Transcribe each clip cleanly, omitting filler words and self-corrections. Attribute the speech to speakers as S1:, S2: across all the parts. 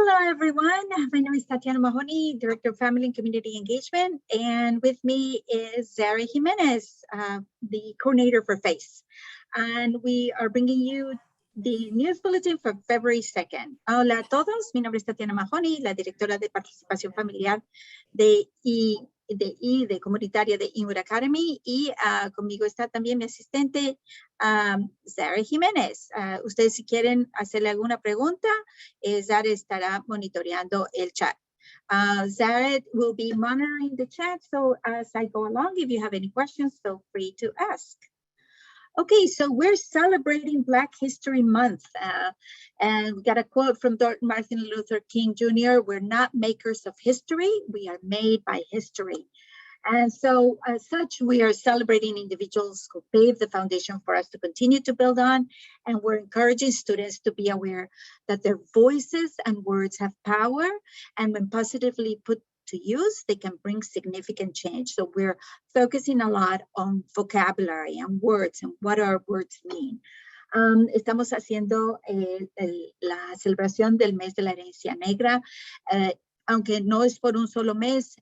S1: Hello, everyone. My name is Tatiana Mahoney, Director of Family and Community Engagement. And with me is Zara Jimenez, the coordinator for FACE. And we are bringing you the News Bulletin for February 2nd. Hola a todos. Mi nombre es Tatiana Mahoney, la directora de participación familiar de comunitaria de Inwood Academy. Y conmigo está también mi asistente, Zara Jimenez. Ustedes si quieren hacerle alguna pregunta, Zara estará monitoreando el chat. Zara will be monitoring the chat, so as I go along, if you have any questions, feel free to ask. Okay, so we're celebrating Black History Month, and we got a quote from Martin Luther King Jr., "We're not makers of history, we are made by history." And so as such, we are celebrating individuals who paved the foundation for us to continue to build on, and we're encouraging students to be aware that their voices and words have power, and when positively put to use, they can bring significant change. So we're focusing a lot on vocabulary and words and what our words mean. Estamos haciendo la celebración del mes de la herencia negra, aunque no es por un solo mes,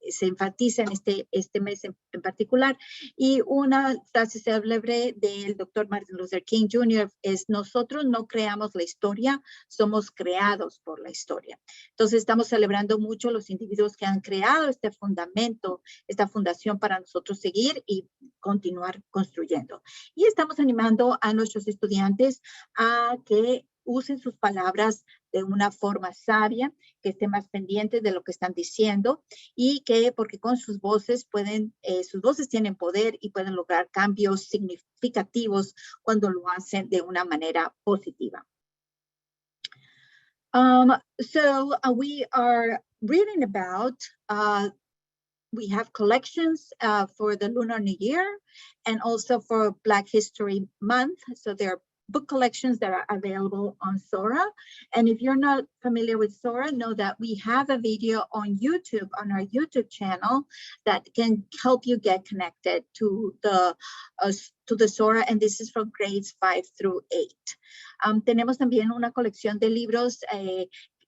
S1: se enfatiza en este mes en particular. Y una frase célebre del doctor Martin Luther King Jr. es: nosotros no creamos la historia, somos creados por la historia. Entonces estamos celebrando mucho los individuos que han creado este fundamento, esta fundación para nosotros seguir y continuar construyendo. Y estamos animando a nuestros estudiantes a que usen sus palabras de una forma sabia, que estén más pendientes de lo que están diciendo y que, porque con sus voces sus voces tienen poder y pueden lograr cambios significativos cuando lo hacen de una manera positiva. We are reading about, we have collections for the Lunar New Year and also for Black History Month. So there are book collections that are available on Sora. And if you're not familiar with Sora, know that we have a video on YouTube, on our YouTube channel, that can help you get connected to the Sora, and this is from grades 5 through 8. Tenemos también una colección de libros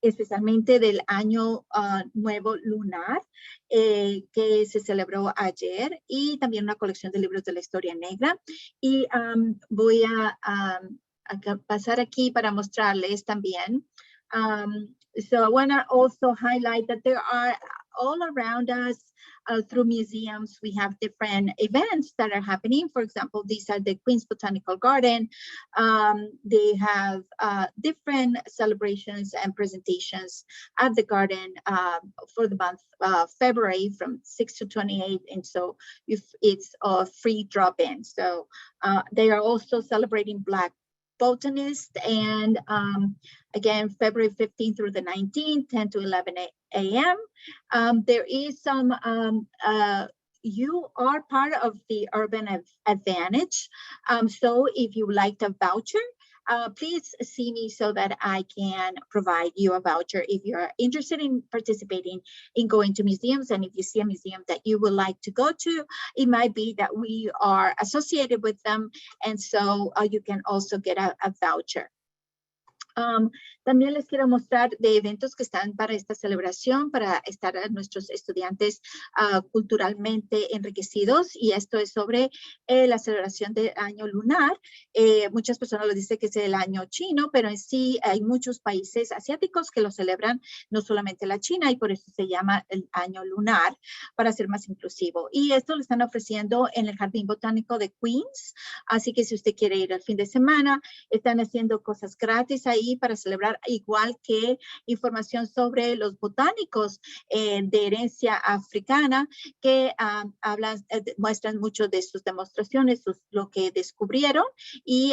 S1: especialmente del año nuevo lunar que se celebró ayer, y también una colección de libros de la historia negra. Y voy a pasar aquí para mostrarles también. So I want to also highlight that there are all around us through museums, we have different events that are happening. For example, these are the Queen's Botanical Garden. They have different celebrations and presentations at the garden for the month February from 6 to 28. And so it's a free drop-in. So they are also celebrating Black botanists, and again, February 15th through the 19th, 10 to 11 a.m. There is some, you are part of the Urban Advantage. So if you would like a voucher, please see me so that I can provide you a voucher if you're interested in participating in going to museums. And if you see a museum that you would like to go to, it might be that we are associated with them. And so you can also get a voucher. También les quiero mostrar de eventos que están para esta celebración, para estar a nuestros estudiantes culturalmente enriquecidos, y esto es sobre la celebración del año lunar. Muchas personas lo dicen que es el año chino, pero en sí hay muchos países asiáticos que lo celebran, no solamente la China, y por eso se llama el año lunar, para ser más inclusivo. Y esto lo están ofreciendo en el Jardín Botánico de Queens, así que si usted quiere ir al fin de semana, están haciendo cosas gratis ahí para celebrar, igual que información sobre los botánicos de herencia africana que muestran mucho de sus demostraciones, lo que descubrieron. Y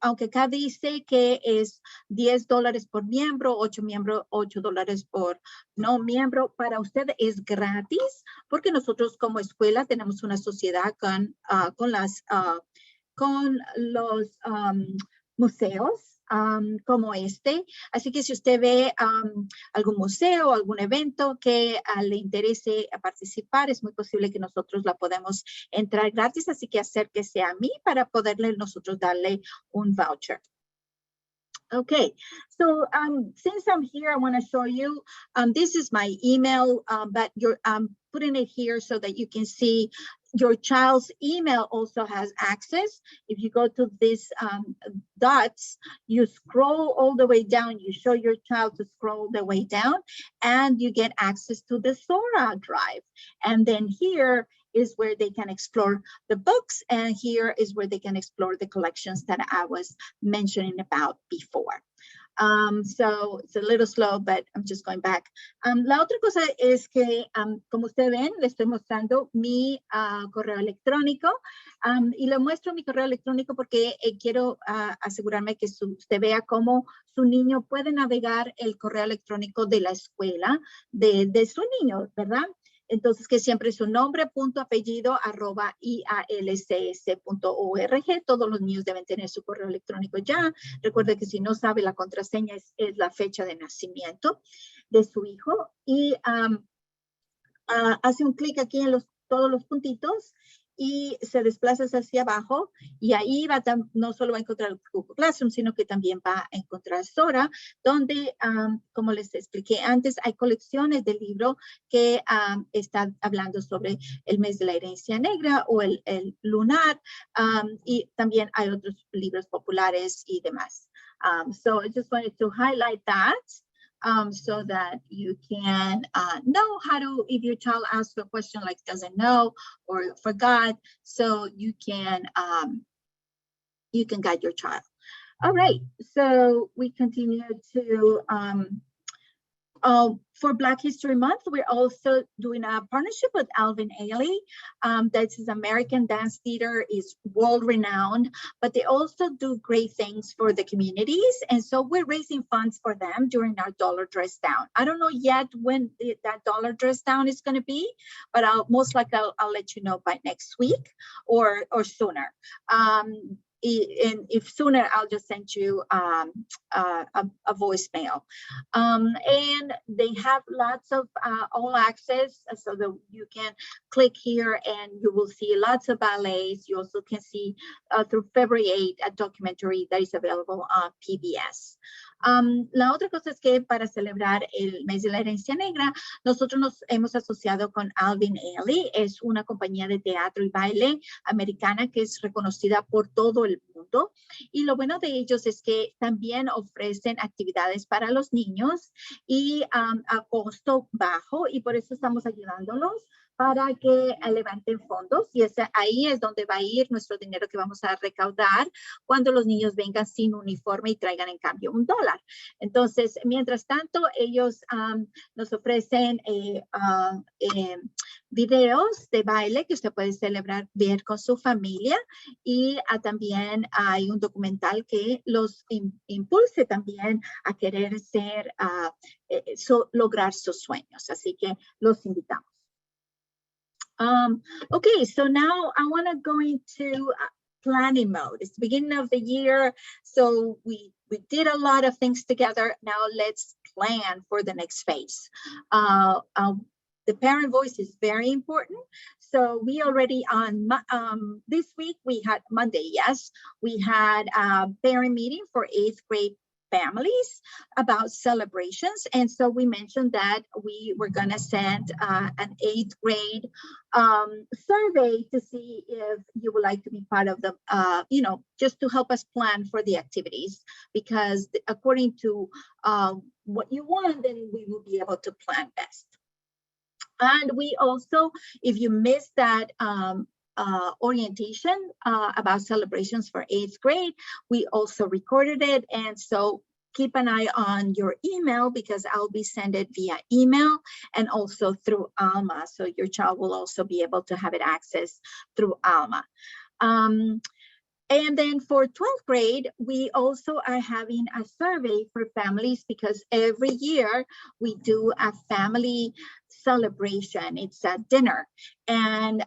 S1: aunque acá dice que es $10 por miembro, $8 por no miembro, para usted es gratis, porque nosotros como escuela tenemos una sociedad con los museos como este. Así que si usted ve algún museo o algún evento que le interese participar, es muy posible que nosotros la podemos entrar gratis. Así que acérquese a mí para poderle nosotros darle un voucher. Okay, so since I'm here, I want to show you, this is my email, but I'm putting it here so that you can see your child's email also has access. If you go to these dots, you scroll all the way down, you show your child to scroll the way down, and you get access to the Sora drive. And then here is where they can explore the books, and here is where they can explore the collections that I was mentioning about before. So it's a little slow, but I'm just going back. La otra cosa es que, como ustedes ven, le estoy mostrando mi correo electrónico, y le muestro mi correo electrónico porque quiero asegurarme que usted vea cómo su niño puede navegar el correo electrónico de la escuela de su niño, ¿verdad? Entonces, que siempre es su nombre, punto, apellido, @ ialcs.org. Todos los niños deben tener su correo electrónico ya. Recuerde que si no sabe la contraseña es la fecha de nacimiento de su hijo. Y hace un clic aquí en todos los puntitos y se desplaza hacia abajo, y ahí no solo va a encontrar Google Classroom, sino que también va a encontrar Sora, donde, como les expliqué antes, hay colecciones de libros que están hablando sobre el mes de la herencia negra o el lunar, y también hay otros libros populares y demás. So I just wanted to highlight that. So that you can know how to, if your child asks a question like doesn't know or forgot, so you can guide your child. All right, so we continue to for Black History Month, we're also doing a partnership with Alvin Ailey. That's his American dance theater, is world-renowned, but they also do great things for the communities. And so we're raising funds for them during our Dollar Dress Down. I don't know yet when that Dollar Dress Down is going to be, but most likely I'll let you know by next week or sooner. And if sooner, I'll just send you a voicemail. And they have lots of all access, so that you can click here and you will see lots of ballets. You also can see through February 8 a documentary that is available on PBS. La otra cosa es que para celebrar el mes de la herencia negra, nosotros nos hemos asociado con Alvin Ailey. Es una compañía de teatro y baile americana que es reconocida por todo el mundo. Y lo bueno de ellos es que también ofrecen actividades para los niños y a costo bajo, y por eso estamos ayudándolos para que levanten fondos, y ahí es donde va a ir nuestro dinero que vamos a recaudar cuando los niños vengan sin uniforme y traigan en cambio $1. Entonces, mientras tanto, ellos nos ofrecen videos de baile que usted puede ver con su familia, y también hay un documental que los impulse también a querer lograr sus sueños. Así que los invitamos. Okay, so now I want to go into planning mode. It's the beginning of the year, so we did a lot of things together. Now let's plan for the next phase. The parent voice is very important. So we already this week, we had Monday, yes, we had a parent meeting for 8th grade families about celebrations. And so we mentioned that we were going to send an 8th grade survey to see if you would like to be part of the, just to help us plan for the activities, because according to what you want, then we will be able to plan best. And we also, if you missed that orientation about celebrations for 8th grade, we also recorded it. And so keep an eye on your email, because I'll be sending it via email and also through Alma. So your child will also be able to have it access through Alma. And then for 12th grade, we also are having a survey for families, because every year we do a family celebration. It's a dinner. And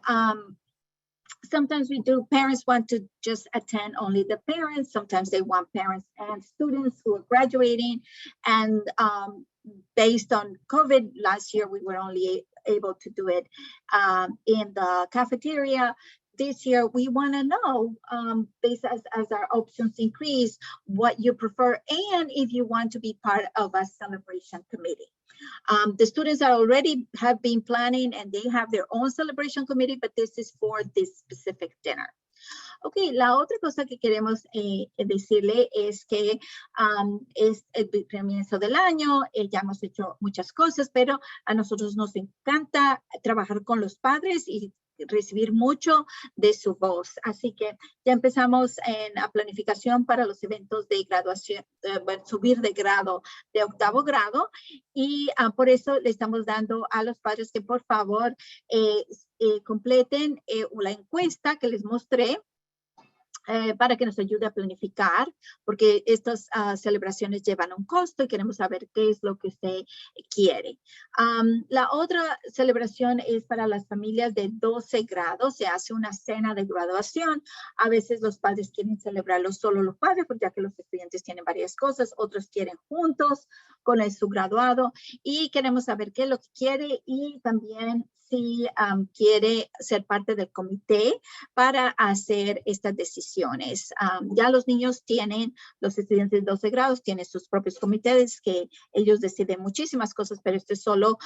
S1: sometimes parents want to just attend only the parents. Sometimes they want parents and students who are graduating. And based on COVID last year, we were only able to do it in the cafeteria. this year, we want to know, based as our options increase, what you prefer, and if you want to be part of a celebration committee. The students are already have been planning, and they have their own celebration committee, but this is for this specific dinner. Ok, la otra cosa que queremos decirle es que es el comienzo del año, ya hemos hecho muchas cosas, pero a nosotros nos encanta trabajar con los padres y recibir mucho de su voz. Así que ya empezamos en la planificación para los eventos de graduación, subir de grado de 8º grado, y por eso le estamos dando a los padres que por favor completen la encuesta que les mostré, para que nos ayude a planificar, porque estas celebraciones llevan un costo y queremos saber qué es lo que usted quiere. La otra celebración es para las familias de 12 grados. Se hace una cena de graduación. A veces los padres quieren celebrarlo solo los padres, porque ya que los estudiantes tienen varias cosas, otros quieren juntos con su graduado, y queremos saber qué es lo que quiere, y también si quiere ser parte del comité para hacer estas decisiones. Ya los niños tienen, los estudiantes de 12 grados tienen sus propios comités que ellos deciden muchísimas cosas, pero esto es solo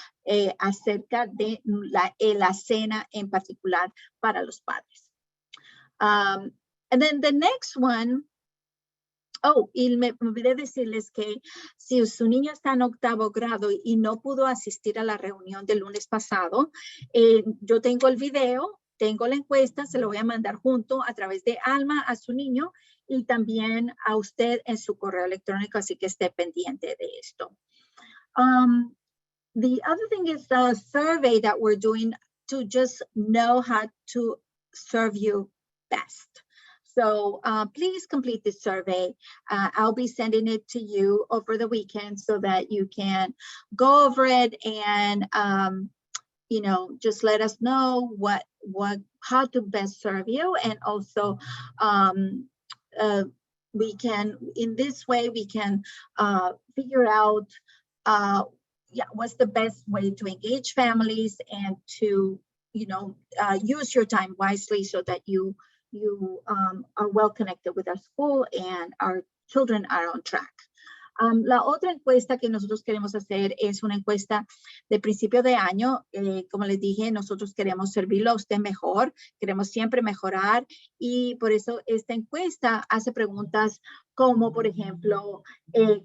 S1: acerca de la cena en particular para los padres. And then the next one, y me olvidé decirles que si su niño está en 8º grado y no pudo asistir a la reunión del lunes pasado, yo tengo el video, tengo la encuesta, se lo voy a mandar junto a través de Alma a su niño y también a usted en su correo electrónico, así que esté pendiente de esto. The other thing is the survey that we're doing to just know how to serve you best. So please complete this survey. I'll be sending it to you over the weekend so that you can go over it and, you know, just let us know how to best serve you. And also we can, in this way, we can figure out what's the best way to engage families and to, you know, use your time wisely so that you are well connected with our school and our children are on track. La otra encuesta que nosotros queremos hacer es una encuesta de principio de año. Como les dije, nosotros queremos servirlo a usted mejor, queremos siempre mejorar, y por eso esta encuesta hace preguntas como, por ejemplo,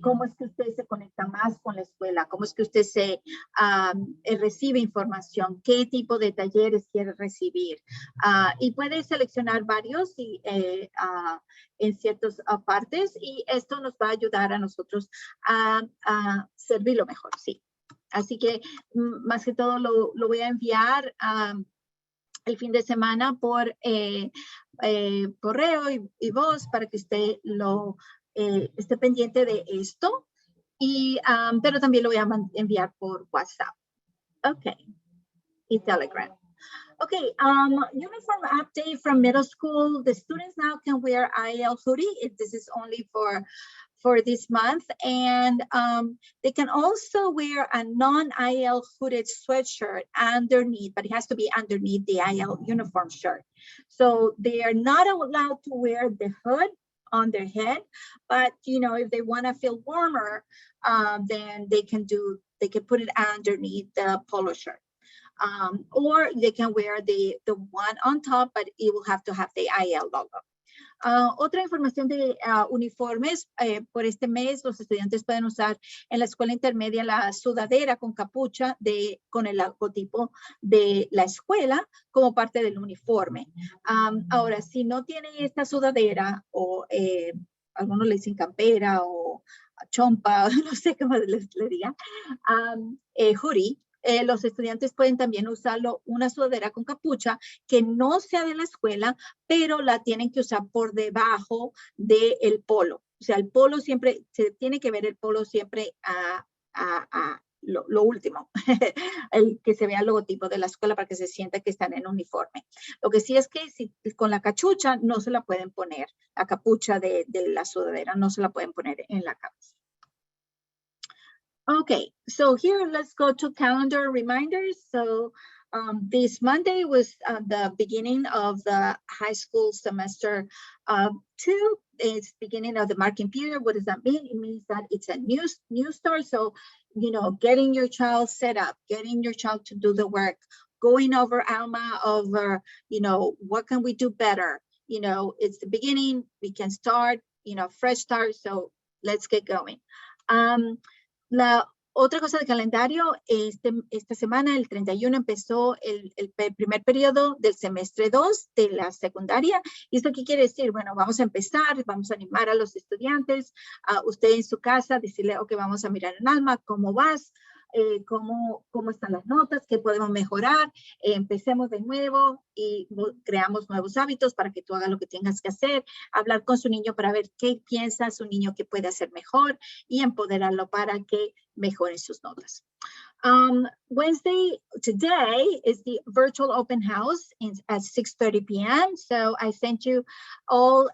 S1: ¿cómo es que usted se conecta más con la escuela? ¿Cómo es que usted recibe información? ¿Qué tipo de talleres quiere recibir? Y puede seleccionar varios en ciertas partes, y esto nos va a ayudar a nosotros a servirlo mejor, sí. Así que más que todo lo voy a enviar el fin de semana por correo y voz para que usted esté pendiente de esto, pero también lo voy a enviar por WhatsApp. Okay, y Telegram. Okay, uniform update from middle school. The students now can wear IAL hoodie. This is only for this month, and they can also wear a non-IAL hooded sweatshirt underneath, but it has to be underneath the IAL uniform shirt. So they are not allowed to wear the hood on their head, but you know, if they want to feel warmer, then they can put it underneath the polo shirt. Or they can wear the one on top, but it will have to have the IAL logo. Otra información de uniformes, por este mes los estudiantes pueden usar en la escuela intermedia la sudadera con capucha con el logotipo de la escuela como parte del uniforme. Ahora, si no tienen esta sudadera, o algunos le dicen campera o chompa, no sé cómo le digan, hoodie, los estudiantes pueden también usarlo, una sudadera con capucha que no sea de la escuela, pero la tienen que usar por debajo del polo. O sea, el polo siempre, se tiene que ver el polo siempre lo último, el que se vea el logotipo de la escuela para que se sienta que están en uniforme. Lo que sí es que si, con la cachucha no se la pueden poner, la capucha de la sudadera no se la pueden poner en la cabeza. Okay, so here let's go to calendar reminders. So This Monday was the beginning of the high school semester 2. It's beginning of the marking period. What does that mean? It means that it's a new start. So, you know, getting your child set up, getting your child to do the work, going over Alma, over, you know, what can we do better? You know, it's the beginning. We can start, you know, fresh start. So let's get going. La otra cosa del calendario, esta semana, el 31, empezó el primer periodo del semestre 2 de la secundaria. ¿Y esto qué quiere decir? Bueno, vamos a empezar, vamos a animar a los estudiantes, a usted en su casa, decirle, ok, vamos a mirar en Alma, ¿cómo vas? Cómo están las notas, qué podemos mejorar, empecemos de nuevo y creamos nuevos hábitos para que tú hagas lo que tengas que hacer, hablar con su niño para ver qué piensa su niño que puede hacer mejor y empoderarlo para que mejore sus notas. Wednesday, today is the virtual open house at 6:30 p.m. So I sent you all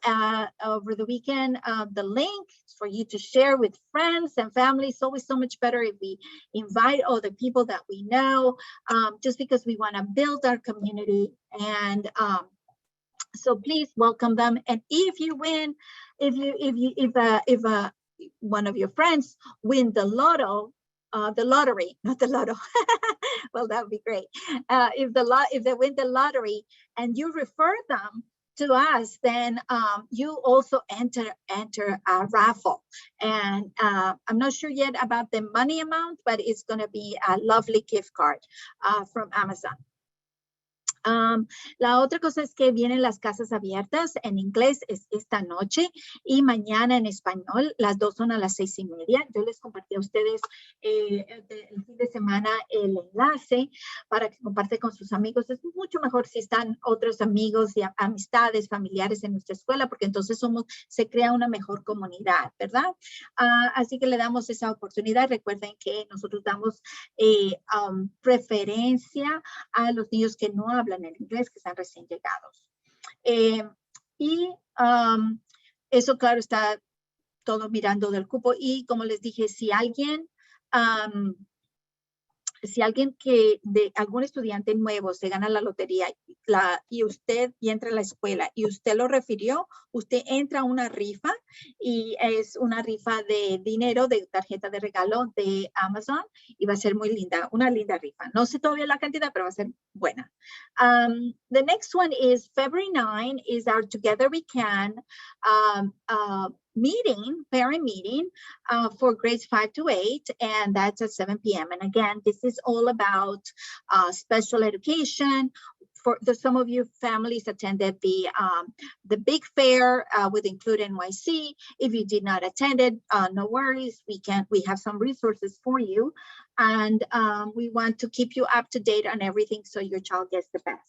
S1: over the weekend the link for you to share with friends and family. It's always so much better if we invite all the people that we know, just because we want to build our community. And so please welcome them. And if you win, if one of your friends win the lottery, not the lotto. Well, that would be great. If they win the lottery and you refer them to us, then you also enter a raffle. And I'm not sure yet about the money amount, but it's going to be a lovely gift card from Amazon. La otra cosa es que vienen las casas abiertas en inglés esta noche y mañana en español. Las dos son a las 6:30. Yo les compartí a ustedes el fin de semana el enlace para que compartan con sus amigos. Es mucho mejor si están otros amigos y amistades, familiares en nuestra escuela, porque entonces se crea una mejor comunidad, ¿verdad? Así que le damos esa oportunidad. Recuerden que nosotros damos preferencia a los niños que no hablan en inglés, que están recién llegados. Eso, claro, está todo mirando del cupo. Y como les dije, si alguien algún estudiante nuevo se gana la lotería y entra a la escuela y usted lo refirió, usted entra a una rifa y es una rifa de dinero, de tarjeta de regalo de Amazon y va a ser muy linda, una linda rifa. No sé todavía la cantidad, pero va a ser buena. The next one is February 9 is our Together We Can parent meeting for grades 5 to 8, and that's at 7 p.m. And again, this is all about special education. For some of you families attended the big fair with Include NYC. If you did not attend it, no worries. We have some resources for you, and we want to keep you up to date on everything so your child gets the best.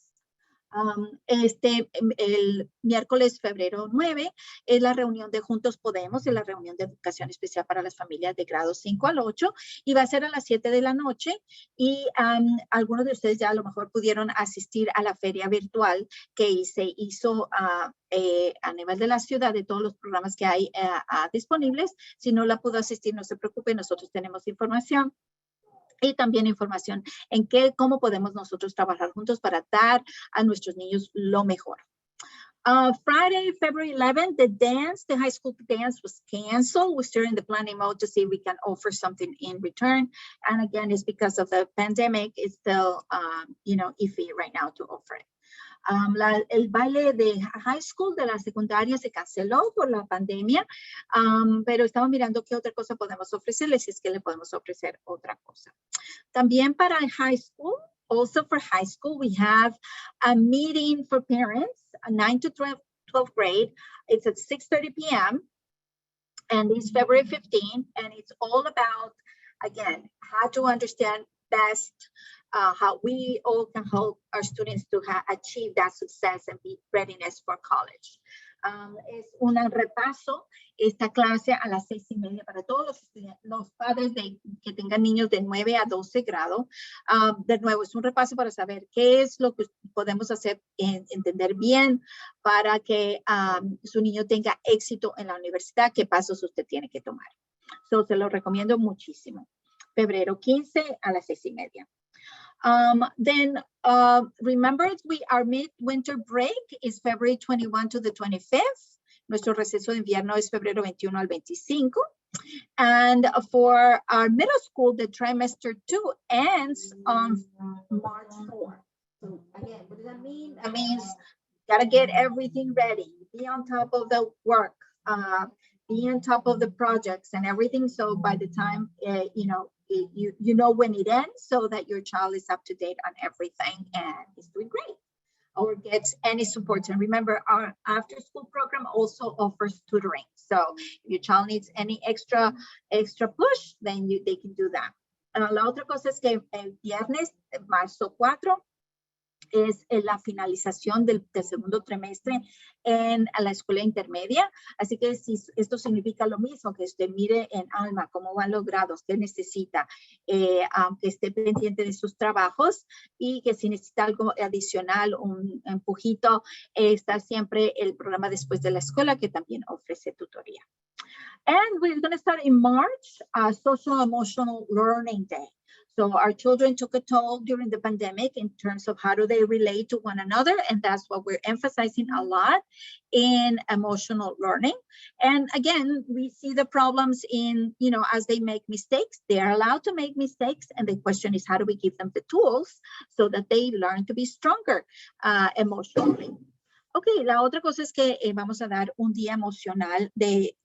S1: El miércoles febrero 9 es la reunión de Juntos Podemos, es la reunión de educación especial para las familias de grados 5 al 8 y va a ser a las 7 de la noche y algunos de ustedes ya a lo mejor pudieron asistir a la feria virtual que se hizo a nivel de la ciudad, de todos los programas que hay disponibles. Si no la pudo asistir, no se preocupe, nosotros tenemos información. Y también información en cómo podemos nosotros trabajar juntos para dar a nuestros niños lo mejor. Friday, February 11th, the high school dance was canceled. We're still in the planning mode to see if we can offer something in return. And again, it's because of the pandemic. It's still, iffy right now to offer it. El baile de high school de la secundaria se canceló por la pandemia, pero estamos mirando qué otra cosa podemos ofrecerles, si es que le podemos ofrecer otra cosa. También para high school, also for high school, we have a meeting for parents, 9 to 12th grade. It's at 6:30 p.m. and it's February 15, and it's all about, again, how to understand best how we all can help our students to achieve that success and be readiness for college. Es un repaso, esta clase a las 6:30 para todos los padres que tengan niños de 9 a 12 grado. De nuevo, es un repaso para saber qué es lo que podemos hacer, entender bien para que su niño tenga éxito en la universidad, qué pasos usted tiene que tomar. Se lo recomiendo muchísimo. Febrero 15 a las 6:30. Then remember, our mid-winter break is February 21 to the 25th. Nuestro receso de invierno es febrero 21 al 25. And for our middle school, the trimester 2 ends on March 4. So again, what does that mean? That means gotta get everything ready, be on top of the work, be on top of the projects and everything. So by the time, you know when it ends, so that your child is up to date on everything and is doing great or gets any support. And remember, our after school program also offers tutoring. So if your child needs any extra push, then they can do that. La otra cosa es que el viernes, marzo 4, es la finalización del segundo trimestre en la escuela intermedia. Así que si esto significa lo mismo, que usted mire en Alma cómo van los grados, qué necesita, que esté pendiente de sus trabajos y que si necesita algo adicional, un empujito, está siempre el programa después de la escuela que también ofrece tutoría. And we're going to start in March, Social Emotional Learning Day. So our children took a toll during the pandemic in terms of how do they relate to one another. And that's what we're emphasizing a lot in emotional learning. And again, we see the problems in, as they make mistakes, they're allowed to make mistakes. And the question is, how do we give them the tools so that they learn to be stronger emotionally? Ok, la otra cosa es que vamos a dar un día emocional de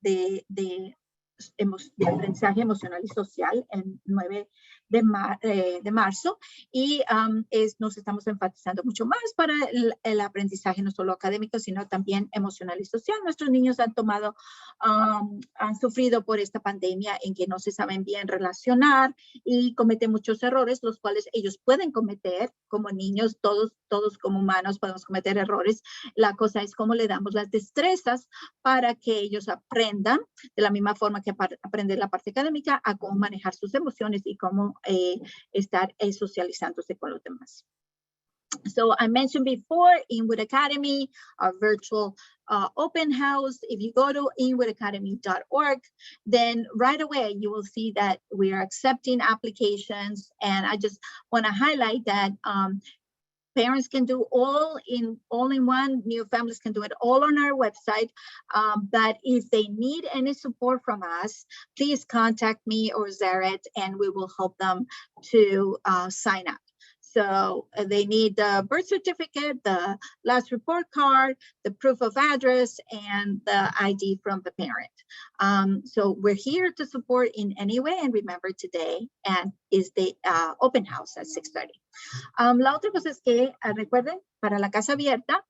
S1: aprendizaje emocional y social el 9 de marzo y nos estamos enfatizando mucho más para el aprendizaje no solo académico sino también emocional y social. Nuestros niños han sufrido por esta pandemia en que no se saben bien relacionar y cometen muchos errores, los cuales ellos pueden cometer como niños, todos como humanos podemos cometer errores. La cosa es cómo le damos las destrezas para que ellos aprendan de la misma forma que aprender la parte académica a cómo manejar sus emociones y cómo estar socializándose con los demás. So I mentioned before, Inwood Academy, our virtual open house. If you go to inwoodacademy.org, then right away you will see that we are accepting applications. And I just want to highlight that parents can do all in one, new families can do it all on our website. But if they need any support from us, please contact me or Zaret and we will help them to sign up. So they need the birth certificate, the last report card, the proof of address, and the ID from the parent. So we're here to support in any way. And remember, today is the open house at 6:30. La otra cosa es que recuerden, para la casa abierta,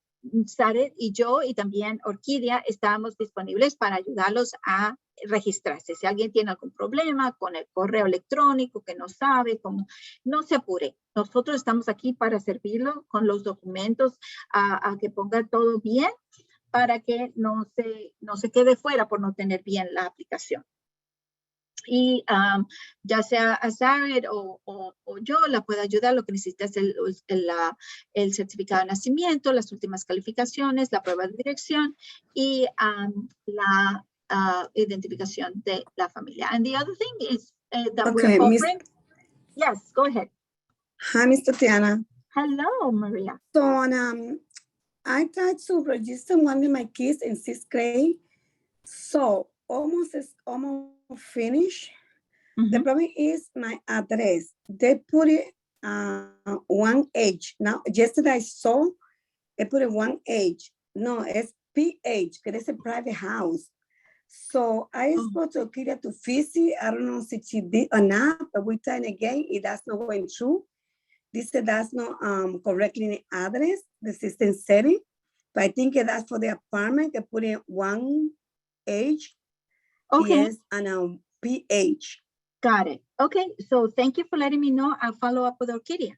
S1: Saret y yo y también Orquídea estamos disponibles para ayudarlos a registrarse. Si alguien tiene algún problema con el correo electrónico que no sabe, no se apure. Nosotros estamos aquí para servirlo con los documentos, a que ponga todo bien para que no se quede fuera por no tener bien la aplicación. Y ya sea a Zaret o yo la puedo ayudar. Lo que necesita es el certificado de nacimiento, las últimas calificaciones, la prueba de dirección y la identificación de la familia. And the other thing is that we're offering. Yes, go ahead.
S2: Hi, Miss Tatiana.
S1: Hello, Maria.
S2: So I tried to register one of my kids in 6th grade. So almost finished. Mm-hmm. The problem is my address. They put it one age. Now, yesterday I saw they put it one age. No, it's PH, because it's a private house. So I spoke to Kira to visit. I don't know if she did or not, but we tried again. It does not going through. This does not correctly address the system setting. But I think that's for the apartment. They put in one age.
S1: Okay.
S2: Yes, and PH.
S1: Got it. Okay, so thank you for letting me know. I'll follow up with Orquídea.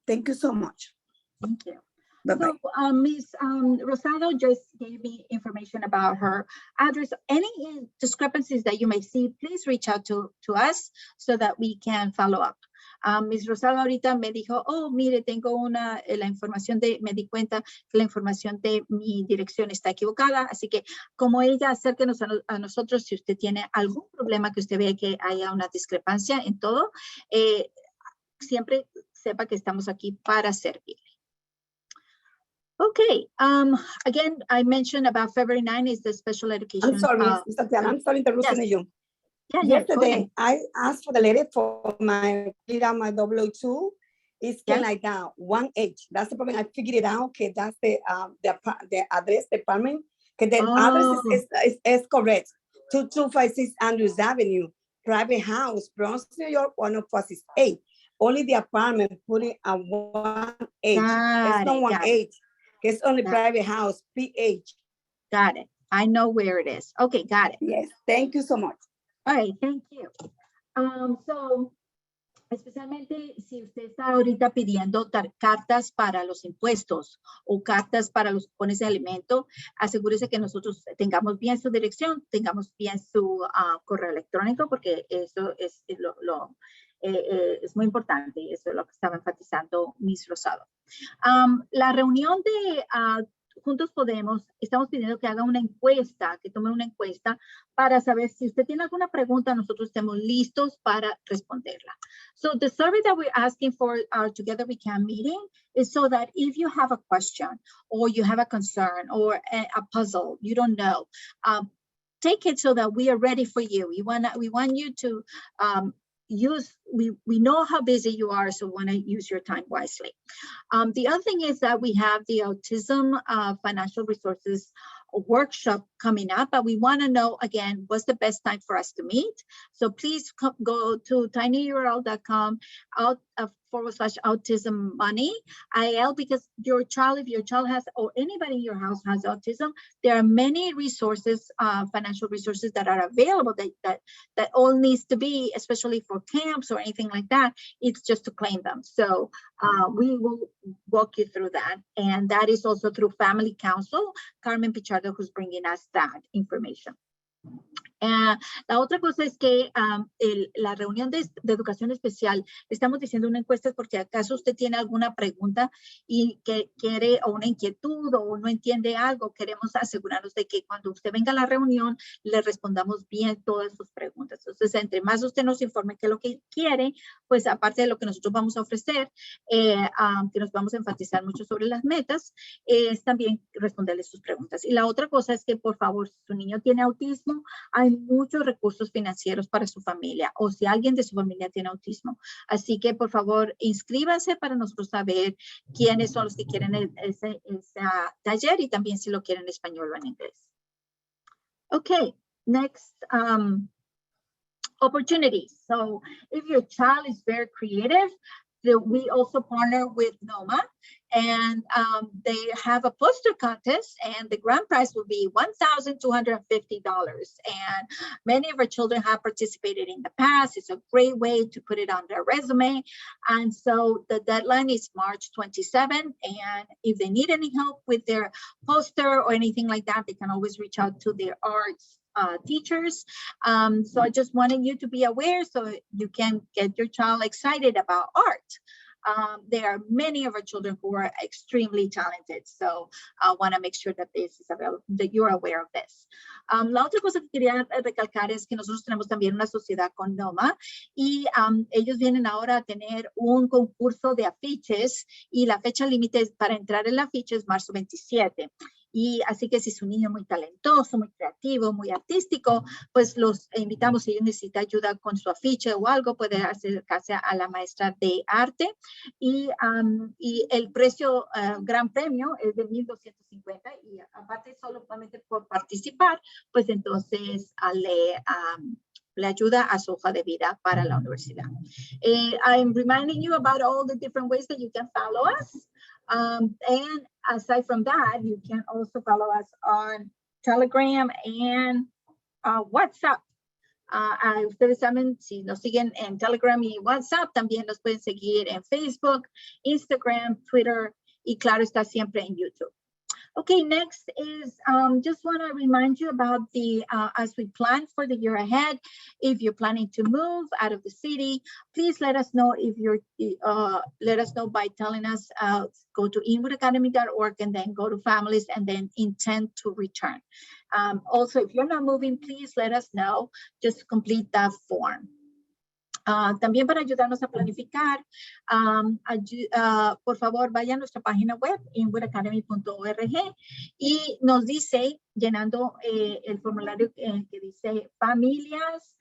S2: Thank you so much.
S1: Thank you.
S2: Bye-bye.
S1: So Ms. Rosado just gave me information about her address. Any discrepancies that you may see, please reach out to us so that we can follow up. Ms. Rosado ahorita me dijo, mire, tengo me di cuenta que la información de mi dirección está equivocada, así que como ella, acérquenos a nosotros si usted tiene algún problema que usted vea que haya una discrepancia en todo, siempre sepa que estamos aquí para servirle. Okay, again, I mentioned about February 9 is the special education.
S2: I'm sorry, Ms. Tatiana, I'm sorry interrupting you.
S1: Yeah,
S2: yesterday, I asked for the letter for my W-2. It's like 1H. That's the problem. I figured it out. Okay, that's the address department. Okay, the address is correct. 2256 Andrews Avenue, private house, Bronx, New York, 10468. Only the apartment put it at 1H. It's not 1H. It's only private house, PH.
S1: Got it. I know where it is. Okay, got it.
S2: Yes, thank you so much.
S1: All right, thank you. So, especialmente si usted está ahorita pidiendo cartas para los impuestos o cartas para los cupones de alimento, asegúrese que nosotros tengamos bien su dirección, tengamos bien su correo electrónico, porque eso es es muy importante y eso es lo que estaba enfatizando Miss Rosado. La reunión de Juntos Podemos, estamos pidiendo que haga una encuesta, que tome una encuesta para saber si usted tiene alguna pregunta, nosotros estemos listos para responderla. So the survey that we're asking for our Together We Can meeting is so that if you have a question or you have a concern or a puzzle, you don't know, take it so that we are ready for you. We want you to we know how busy you are, so we want to use your time wisely. The other thing is that we have the Autism Financial Resources workshop coming up, but we want to know, again, what's the best time for us to meet. So please go to tinyurl.com /autism money IAL, because your child, if your child has, or anybody in your house has autism, there are many resources, financial resources that are available that all needs to be, especially for camps or anything like that. It's just to claim them. So we will walk you through that. And that is also through Family Council, Carmen Pichardo, who's bringing us that information. La otra cosa es que la reunión de educación especial, estamos diciendo una encuesta porque acaso usted tiene alguna pregunta y que quiere, o una inquietud, o no entiende algo, queremos asegurarnos de que cuando usted venga a la reunión le respondamos bien todas sus preguntas. Entonces, entre más usted nos informe qué es lo que quiere, pues aparte de lo que nosotros vamos a ofrecer, que nos vamos a enfatizar mucho sobre las metas, es también responderle sus preguntas. Y la otra cosa es que, por favor, si su niño tiene autismo, hay muchos recursos financieros para su familia, o si alguien de su familia tiene autismo. Así que, por favor, inscríbase para nosotros saber quiénes son los que quieren ese taller, y también si lo quieren en español o en inglés. Okay, next, opportunities. So if your child is very creative, we also partner with NOMA, and they have a poster contest, and the grand prize will be $1,250. And many of our children have participated in the past. It's a great way to put it on their resume. And so the deadline is March 27. And if they need any help with their poster or anything like that, they can always reach out to their arts teachers. So I just wanted you to be aware so you can get your child excited about art. There are many of our children who are extremely talented, so I want to make sure that this is available, that you're aware of this. La otra cosa que quería recalcar es que nosotros tenemos también una sociedad con NOMA, y ellos vienen ahora a tener un concurso de afiches, y la fecha límite para entrar en el afiche es marzo 27. Y así que si es un niño muy talentoso, muy creativo, muy artístico, pues los invitamos, si ellos necesitan ayuda con su afiche o algo, puede acercarse a la maestra de arte. Y el precio gran premio es de $1,250, y aparte solamente por participar, pues entonces le ayuda a su hoja de vida para la universidad. I'm reminding you about all the different ways that you can follow us. And aside from that, you can also follow us on Telegram and WhatsApp. Ustedes saben, si nos siguen en Telegram y WhatsApp, también nos pueden seguir en Facebook, Instagram, Twitter, y claro, está siempre en YouTube. Okay, next is just want to remind you about the as we plan for the year ahead. If you're planning to move out of the city, please let us know. If you're let us know by telling us go to inwoodacademy.org and then go to families and then intend to return. Also, if you're not moving, please let us know. Just complete that form. También para ayudarnos a planificar, por favor, vaya a nuestra página web, inwoodacademy.org, y nos dice, llenando el formulario que dice familias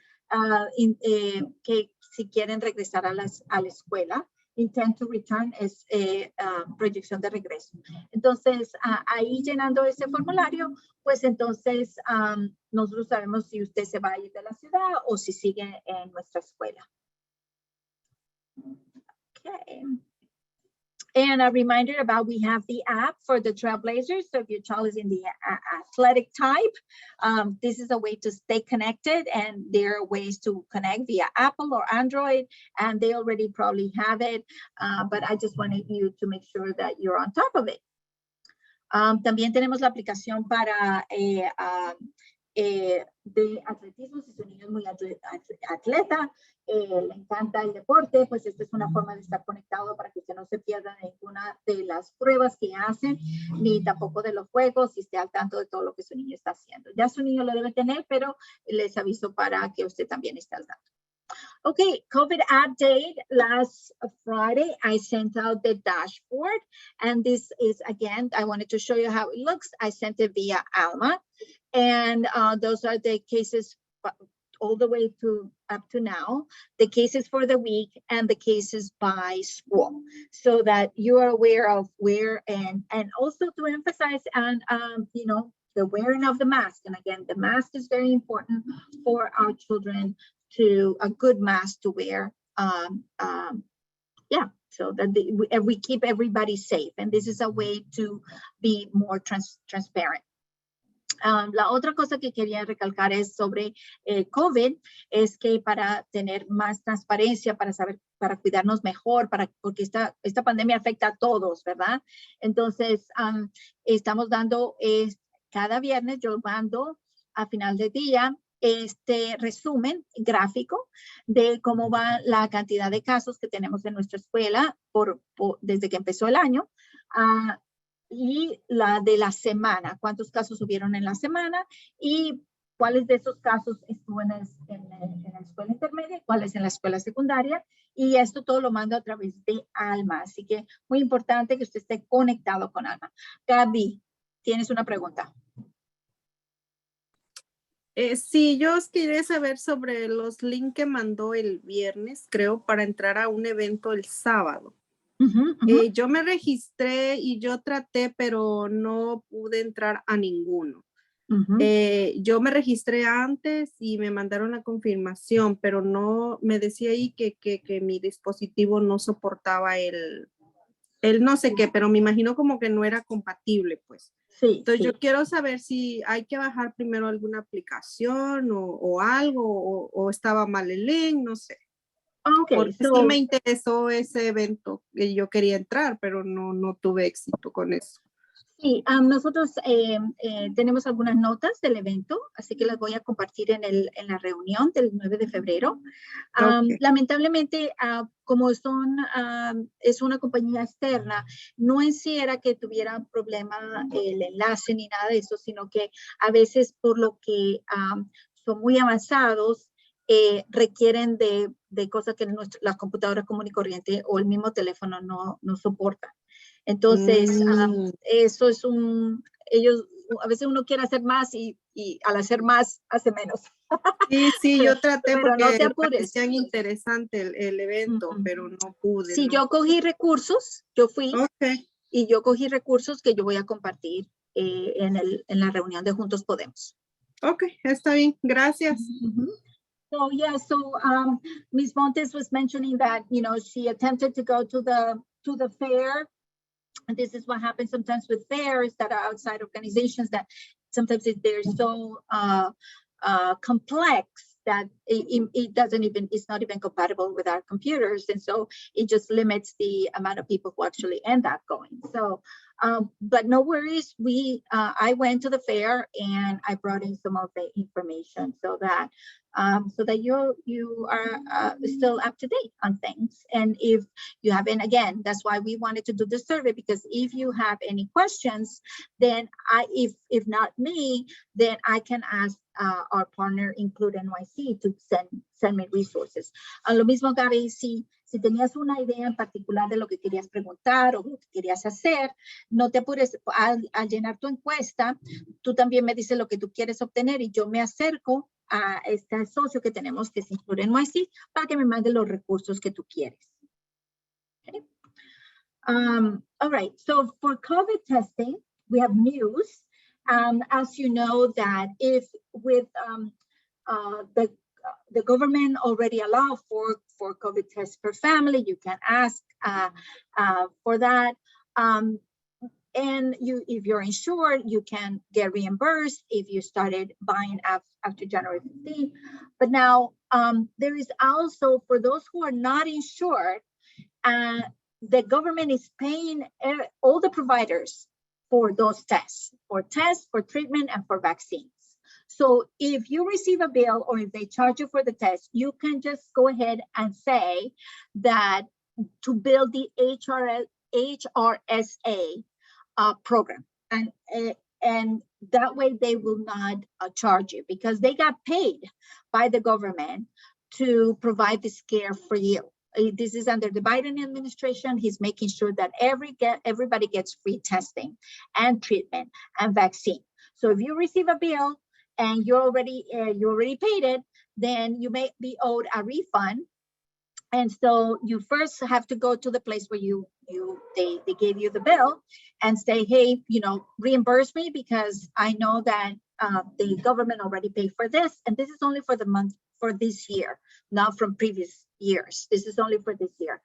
S1: que si quieren regresar a la escuela. Intent to return es proyección de regreso. Entonces, ahí llenando ese formulario, pues entonces nosotros sabemos si usted se va a ir de la ciudad o si sigue en nuestra escuela. Okay. And a reminder about we have the app for the Trailblazers. So if your child is in the athletic type, this is a way to stay connected, and there are ways to connect via Apple or Android, and they already probably have it, but I just wanted you to make sure that you're on top of it. También tenemos la aplicación para de atletismo, si su niño es muy atleta, le encanta el deporte, pues esta es una forma de estar conectado para que usted no se pierda ninguna de las pruebas que hacen, ni tampoco de los juegos, y esté al tanto de todo lo que su niño está haciendo. Ya su niño lo debe tener, pero les aviso para que usted también esté al tanto. Okay, COVID update. Last Friday, I sent out the dashboard, and this is, again, I wanted to show you how it looks. I sent it via Alma, and those are the cases all the way up to now, the cases for the week and the cases by school, so that you are aware of where, and also to emphasize on, you know, the wearing of the mask. And again, the mask is very important for our children, to a good mask to wear. Yeah, so that we keep everybody safe. And this is a way to be more transparent. La otra cosa que quería recalcar es sobre COVID, es que para tener más transparencia, para saber, para cuidarnos mejor, porque esta pandemia afecta a todos, ¿verdad? Entonces, estamos dando, cada viernes yo mando a final de día este resumen gráfico de cómo va la cantidad de casos que tenemos en nuestra escuela desde que empezó el año, y la de la semana, cuántos casos hubieron en la semana y cuáles de esos casos estuvo en la escuela intermedia y cuáles en la escuela secundaria. Y esto todo lo mando a través de Alma. Así que muy importante que usted esté conectado con Alma. Gaby, tienes una pregunta.
S3: Sí, yo os quería saber sobre los links que mandó el viernes, creo, para entrar a un evento el sábado. Yo me registré y yo traté, pero no pude entrar a ninguno. Yo me registré antes y me mandaron la confirmación, pero no, me decía ahí que mi dispositivo no soportaba el no sé qué, pero me imagino como que no era compatible, pues.
S1: Sí.
S3: Entonces yo quiero saber si hay que bajar primero alguna aplicación o algo, o estaba mal el link, no sé.
S1: Okay,
S3: porque sí me interesó ese evento que yo quería entrar, pero no tuve éxito con eso.
S1: Sí, nosotros tenemos algunas notas del evento, así que las voy a compartir en la reunión del 9 de febrero.
S3: Okay.
S1: Lamentablemente, como es una compañía externa, no en sí era que tuviera problema el enlace ni nada de eso, sino que a veces por lo que son muy avanzados, requieren de cosas que la computadora común y corriente o el mismo teléfono no soportan. Entonces, eso es ellos, a veces uno quiere hacer más y al hacer más, hace menos.
S3: Sí, yo traté
S1: pero
S3: porque
S1: no te apures.
S3: parecía interesante el evento, pero no pude.
S1: Sí, yo cogí recursos, yo fui y yo cogí recursos que yo voy a compartir en la reunión de Juntos Podemos.
S3: Ok, está bien, gracias.
S1: So yeah, Ms. Montes was mentioning that, you know, she attempted to go to the fair. And this is what happens sometimes with fairs that are outside organizations, that sometimes they're so complex that it's not even compatible with our computers. And so it just limits the amount of people who actually end up going. So, but no worries. I went to the fair and I brought in some of the information so that you are still up to date on things. And if you haven't, again, that's why we wanted to do the survey, because if you have any questions, then if not me, then I can ask our partner Include NYC to send me resources. Lo mismo, Gaby, si tenías una idea en particular de lo que querías preguntar o lo que querías hacer, no te apures. Al llenar tu encuesta, tú también me dices lo que tú quieres obtener y yo me acerco a este socio que tenemos, que es Include NYC, para que me mande los recursos que tú quieres. Okay. All right, so for COVID testing, we have news. As you know, that if with the government already allow for COVID tests per family, you can ask for that. And if you're insured, you can get reimbursed if you started buying after January 15th. But now there is also, for those who are not insured, the government is paying all the providers for those tests, for treatment, and for vaccines. So if you receive a bill or if they charge you for the test, you can just go ahead and say that to build the HRSA program. And that way they will not charge you, because they got paid by the government to provide this care for you. This is under the Biden administration. He's making sure that everybody gets free testing and treatment and vaccine. So if you receive a bill and you already paid it, then you may be owed a refund. And so you first have to go to the place where they gave you the bill and say, hey, reimburse me, because I know that the government already paid for this, and this is only for the month for this year, not from previous years. This is only for this year.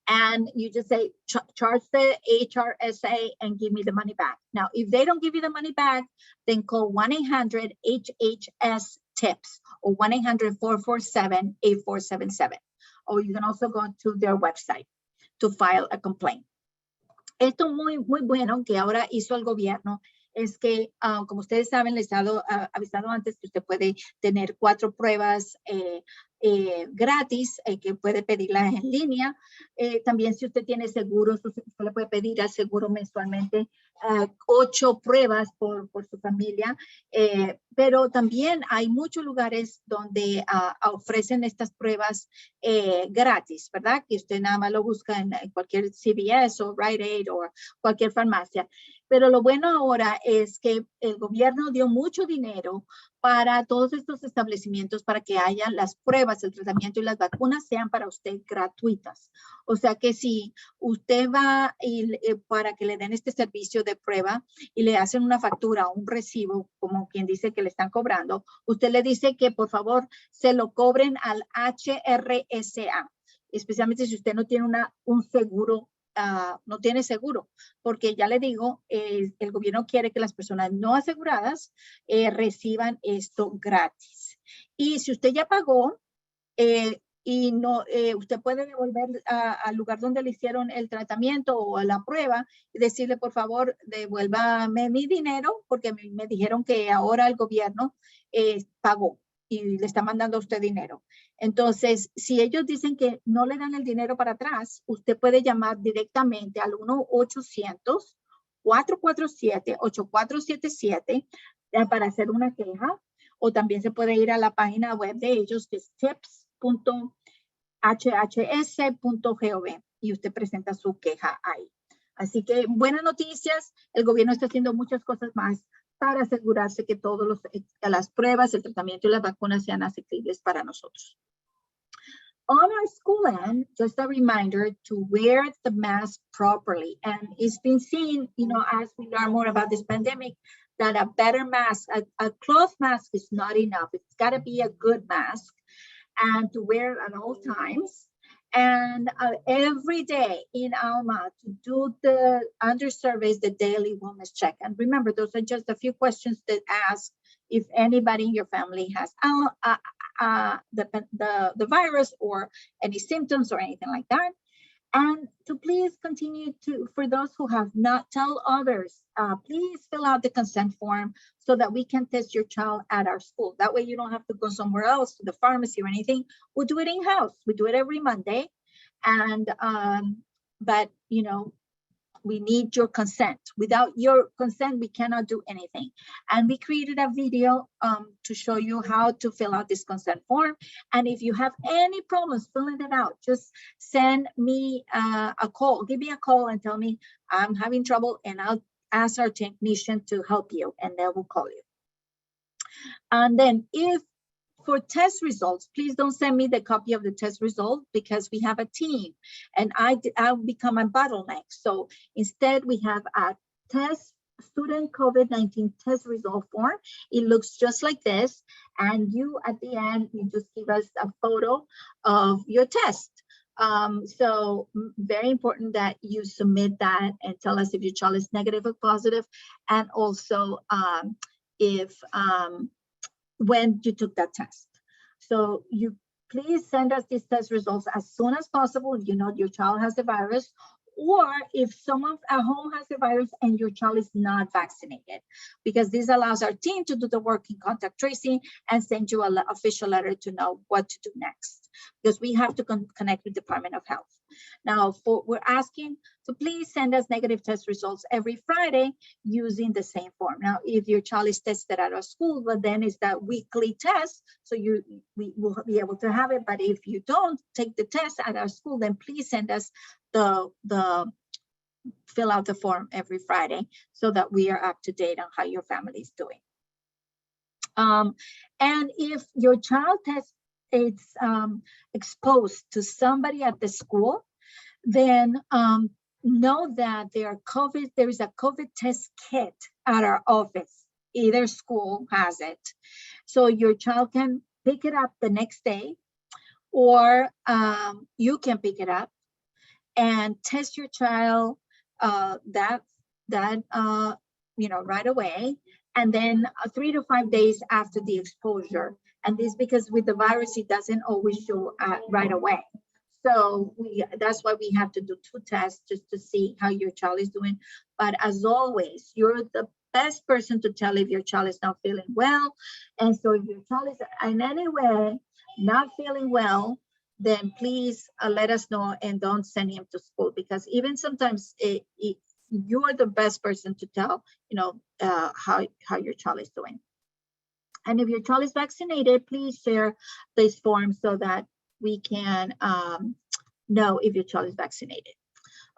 S1: And you just say, charge the HRSA and give me the money back. Now, if they don't give you the money back, then call 1-800-HHS-TIPS or 1-800-447-8477. Or you can also go to their website to file a complaint. Esto muy bueno que ahora hizo el gobierno es que, como ustedes saben, les he avisado antes que usted puede tener 4 pruebas gratis, que puede pedirlas en línea. También, si usted tiene seguro, usted le puede pedir al seguro mensualmente 8 pruebas por su familia. Pero también hay muchos lugares donde ofrecen estas pruebas gratis, ¿verdad? Que usted nada más lo busca en cualquier CVS o Rite Aid o cualquier farmacia. Pero lo bueno ahora es que el gobierno dio mucho dinero para todos estos establecimientos, para que haya las pruebas, el tratamiento y las vacunas sean para usted gratuitas. O sea que si usted va para que le den este servicio de prueba y le hacen una factura o un recibo, como quien dice que le están cobrando, usted le dice que por favor se lo cobren al HRSA, especialmente si usted no tiene un seguro. No tiene seguro, porque ya le digo, el gobierno quiere que las personas no aseguradas reciban esto gratis. Y si usted ya pagó y no, usted puede devolver al lugar donde le hicieron el tratamiento o la prueba y decirle, por favor, devuélvame mi dinero, porque me dijeron que ahora el gobierno pagó y le está mandando a usted dinero. Entonces, si ellos dicen que no le dan el dinero para atrás, usted puede llamar directamente al 1-800-447-8477 para hacer una queja, o también se puede ir a la página web de ellos, que es tips.hhs.gov, y usted presenta su queja ahí. Así que buenas noticias, el gobierno está haciendo muchas cosas más para asegurarse que todas las pruebas, el tratamiento y las vacunas sean accesibles para nosotros. On our school end, just a reminder to wear the mask properly. And it's been seen, as we learn more about this pandemic, that a better mask, a cloth mask is not enough. It's got to be a good mask, and to wear it at all times. And every day in Alma to do the under surveys, the daily wellness check. And remember, those are just a few questions that ask if anybody in your family has the virus or any symptoms or anything like that. And to please continue to, for those who have not, tell others, please fill out the consent form so that we can test your child at our school. That way you don't have to go somewhere else to the pharmacy or anything. We'll do it in-house. We do it every Monday. And, but, We need your consent. Without your consent, we cannot do anything. And we created a video to show you how to fill out this consent form. And if you have any problems filling it out, just send me a call. Give me a call and tell me I'm having trouble, and I'll ask our technician to help you, and they will call you. And then if for test results, please don't send me the copy of the test result, because we have a team and I'll become a bottleneck. So instead we have a student COVID-19 test result form. It looks just like this. And you, at the end, you just give us a photo of your test. So very important that you submit that and tell us if your child is negative or positive, and also when you took that test. So you please send us these test results as soon as possible. You know your child has the virus, or if someone at home has the virus and your child is not vaccinated, because this allows our team to do the work in contact tracing and send you an official letter to know what to do next, because we have to connect with Department of Health. Now, we're asking to please send us negative test results every Friday using the same form. Now, if your child is tested at our school, well, then it's that weekly test, so we will be able to have it. But if you don't take the test at our school, then please send us fill out the form every Friday so that we are up to date on how your family is doing. And if your child is exposed to somebody at the school, then know that there is a COVID test kit at our office. Either school has it. So your child can pick it up the next day, or you can pick it up and test your child right away, and then 3 to 5 days after the exposure. And this because with the virus, it doesn't always show right away. So that's why we have to do 2 tests just to see how your child is doing. But as always, you're the best person to tell if your child is not feeling well. And so if your child is in any way not feeling well, then please let us know and don't send him to school, because even sometimes you are the best person to tell, how your child is doing. And if your child is vaccinated, please share this form so that we can know if your child is vaccinated.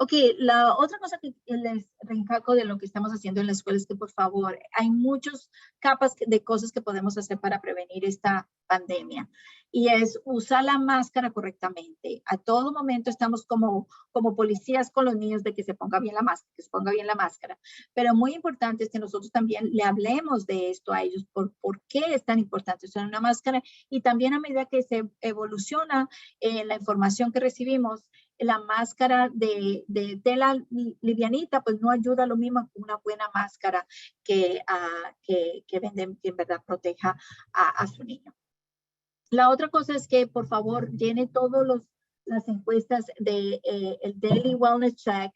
S1: Ok, la otra cosa que les recalco de lo que estamos haciendo en la escuela es que, por favor, hay muchas capas de cosas que podemos hacer para prevenir esta pandemia. Y es usar la máscara correctamente. A todo momento estamos como policías con los niños de que se ponga bien la máscara, Pero muy importante es que nosotros también le hablemos de esto a ellos, por qué es tan importante usar una máscara. Y también a medida que se evoluciona la información que recibimos, la máscara de tela livianita, pues no ayuda lo mismo que una buena máscara que venden, que en verdad proteja a su niño. La otra cosa es que, por favor, llene todas las encuestas de el Daily Wellness Check,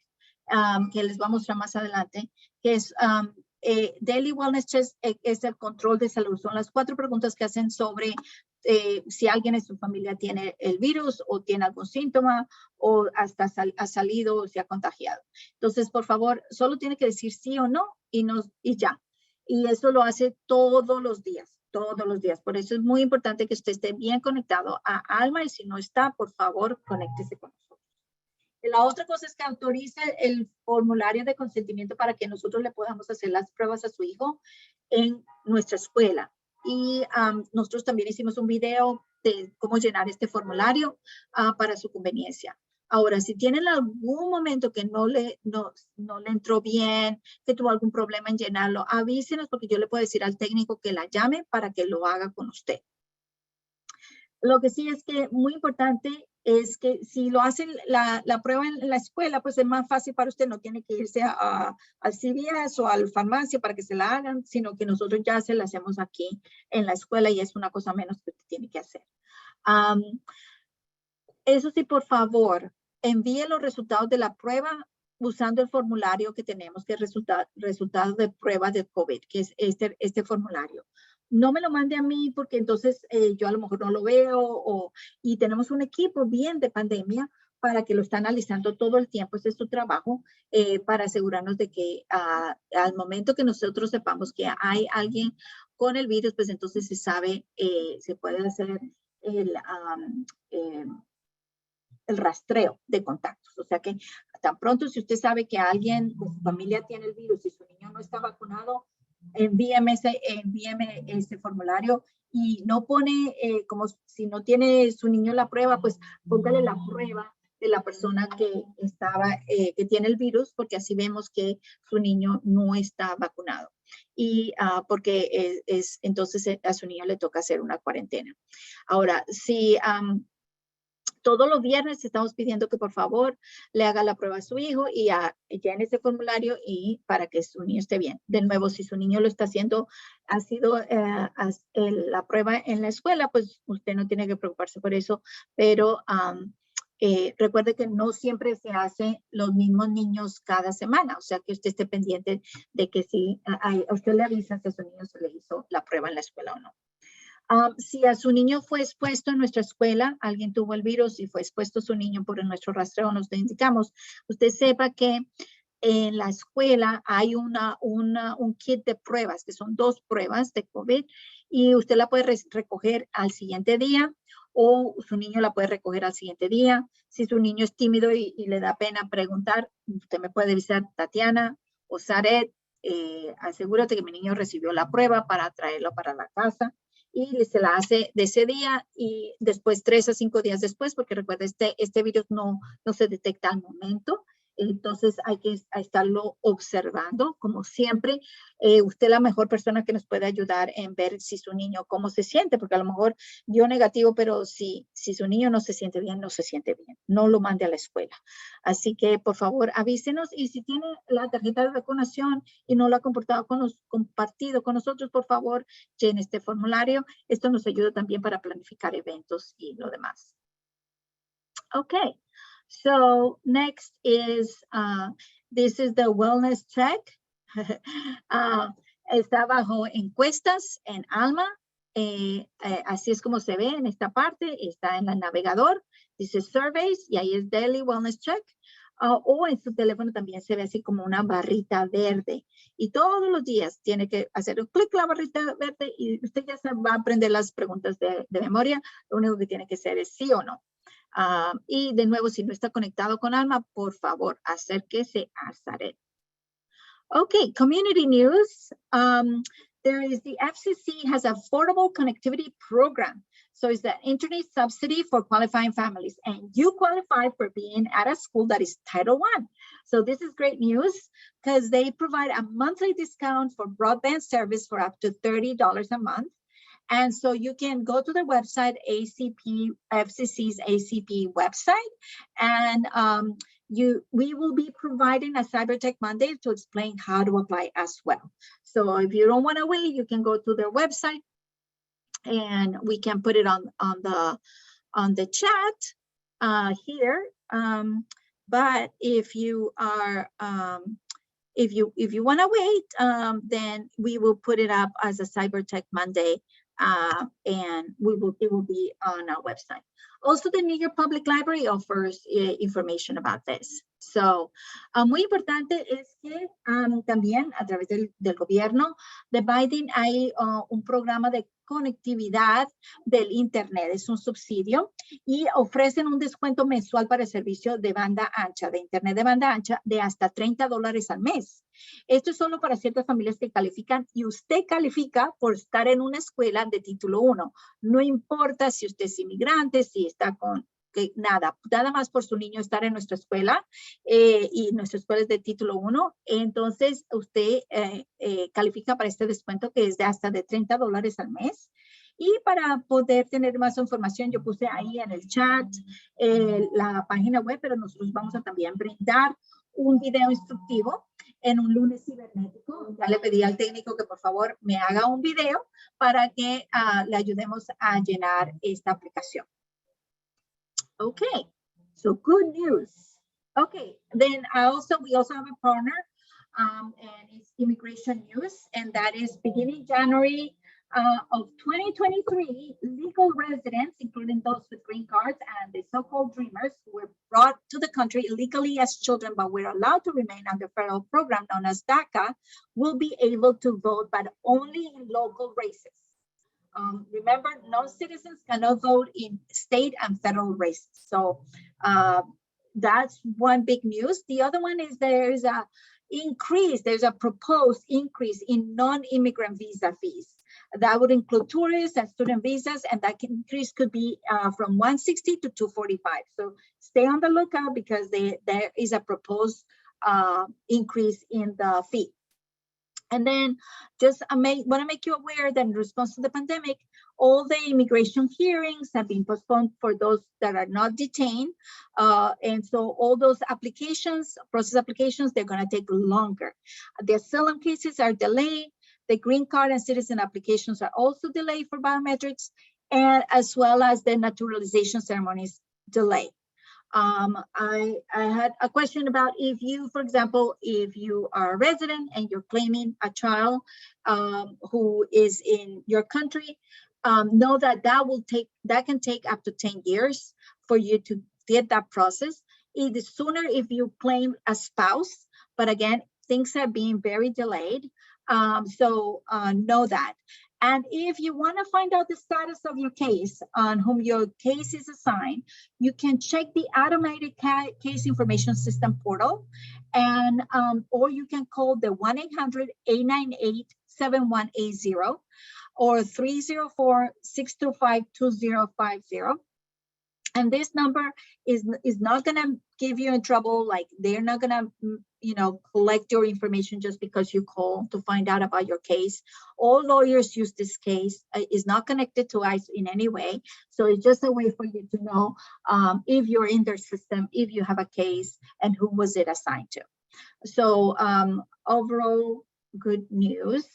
S1: que les voy a mostrar más adelante, que es Daily Wellness Check es el control de salud. Son las 4 preguntas que hacen sobre si alguien en su familia tiene el virus o tiene algún síntoma o hasta ha salido o se ha contagiado. Entonces, por favor, solo tiene que decir sí o no y ya. Y eso lo hace todos los días. Por eso es muy importante que usted esté bien conectado a Alma, y si no está, por favor, conéctese con nosotros. La otra cosa es que autorice el formulario de consentimiento para que nosotros le podamos hacer las pruebas a su hijo en nuestra escuela. Y nosotros también hicimos un video de cómo llenar este formulario para su conveniencia. Ahora, si tienen algún momento que no le entró bien, que tuvo algún problema en llenarlo, avísenos, porque yo le puedo decir al técnico que la llame para que lo haga con usted. Lo que sí es que muy importante es que si lo hacen la prueba en la escuela, pues es más fácil para usted. No tiene que irse al CVS o a la farmacia para que se la hagan, sino que nosotros ya se la hacemos aquí en la escuela, y es una cosa menos que usted tiene que hacer. Eso sí, por favor, envíe los resultados de la prueba usando el formulario que tenemos, que es resultado de prueba de COVID, que es este formulario. No me lo mande a mí, porque entonces yo a lo mejor no lo veo, y tenemos un equipo bien de pandemia para que lo está analizando todo el tiempo. Este es su trabajo para asegurarnos de que al momento que nosotros sepamos que hay alguien con el virus, pues entonces se sabe, se puede hacer el rastreo de contactos. O sea que tan pronto si usted sabe que alguien de su familia tiene el virus y su niño no está vacunado, envíeme ese formulario y no pone como si no tiene su niño la prueba, pues póngale la prueba de la persona que que tiene el virus, porque así vemos que su niño no está vacunado. Y porque entonces a su niño le toca hacer una cuarentena. Ahora, si todos los viernes estamos pidiendo que por favor le haga la prueba a su hijo y llene ese formulario y para que su niño esté bien. De nuevo, si su niño lo está haciendo, ha sido la prueba en la escuela, pues usted no tiene que preocuparse por eso, pero recuerde que no siempre se hace los mismos niños cada semana, o sea que usted esté pendiente de que si a usted le avisan si a su niño se le hizo la prueba en la escuela o no. Si a su niño fue expuesto en nuestra escuela, alguien tuvo el virus y fue expuesto su niño por nuestro rastreo, nos indicamos, usted sepa que en la escuela hay un kit de pruebas, que son 2 pruebas de COVID, y usted la puede recoger al siguiente día o su niño la puede recoger al siguiente día. Si su niño es tímido y le da pena preguntar, usted me puede avisar, Tatiana o Saret, asegúrate que mi niño recibió la prueba para traerlo para la casa. Y se la hace de ese día y después 3 a 5 días después, porque recuerda, este virus no se detecta al momento, entonces hay que estarlo observando. Como siempre, usted es la mejor persona que nos puede ayudar en ver si su niño cómo se siente, porque a lo mejor dio negativo, pero si su niño no se siente bien, no se siente bien, no lo mande a la escuela. Así que por favor avísenos, y si tiene la tarjeta de vacunación y no lo ha compartido con nosotros, por favor llene este formulario. Esto nos ayuda también para planificar eventos y lo demás. Okay, so next is, this is the wellness check. Está bajo encuestas en Alma. Así es como se ve en esta parte. Está en el navegador. Dice surveys y ahí es daily wellness check. O en su teléfono también se ve así como una barrita verde. Y todos los días tiene que hacer un clic la barrita verde y usted ya se va a aprender las preguntas de memoria. Lo único que tiene que hacer es sí o no. Y de nuevo, si no está conectado con Alma, por favor, acérquese a Saret. Okay, community news. There is the FCC has affordable connectivity program. So it's the internet subsidy for qualifying families, and you qualify for being at a school that is Title I. So this is great news because they provide a monthly discount for broadband service for up to $30 a month. And so you can go to their website, FCC's ACP website, and we will be providing a Cyber Tech Monday to explain how to apply as well. So if you don't want to wait, you can go to their website, and we can put it on the chat here. But if you are if you want to wait, then we will put it up as a Cyber Tech Monday. And it will be on our website. Also, the New York Public Library offers information about this. So, muy importante es que también a través del gobierno de Biden hay un programa de conectividad del Internet, es un subsidio, y ofrecen un descuento mensual para el servicio de banda ancha, de Internet de banda ancha, de hasta $30 al mes. Esto es solo para ciertas familias que califican, y usted califica por estar en una escuela de título 1. No importa si usted es inmigrante, si está con nada más por su niño estar en nuestra escuela, y nuestra escuela es de título 1, entonces usted califica para este descuento que es de hasta de $30 al mes. Y para poder tener más información, yo puse ahí en el chat la página web, pero nosotros vamos a también brindar un video instructivo en un lunes cibernético. Ya le pedí al técnico que por favor me haga un video para que le ayudemos a llenar esta aplicación. Okay, so good news. Okay, then we also have a partner, and it's Immigration News, and that is beginning January of 2023, legal residents, including those with green cards and the so-called dreamers who were brought to the country illegally as children, but were allowed to remain under federal program known as DACA, will be able to vote, but only in local races. Remember, non-citizens cannot vote in state and federal races. So that's one big news. The other one is there's a proposed increase in non-immigrant visa fees. That would include tourists and student visas, and that increase could be from $160 to $245. So stay on the lookout because there is a proposed increase in the fee. And then just want to make you aware that in response to the pandemic, all the immigration hearings have been postponed for those that are not detained. And so all those applications, process applications, they're going to take longer. The asylum cases are delayed. The green card and citizen applications are also delayed for biometrics, and as well as the naturalization ceremonies delayed. I had a question about if you, for example, if you are a resident and you're claiming a child who is in your country, know that that can take up to 10 years for you to get that process. It is sooner if you claim a spouse, but again, things are being very delayed. So know that. And if you want to find out the status of your case on whom your case is assigned, you can check the automated case information system portal, and or you can call the 1-800-898-7180 or 304-625-2050. And this number is not going to give you in trouble. Like, they're not going to, collect your information just because you call to find out about your case. All lawyers use this case. Is not connected to ICE in any way. So it's just a way for you to know if you're in their system, if you have a case, and who was it assigned to. So overall, good news.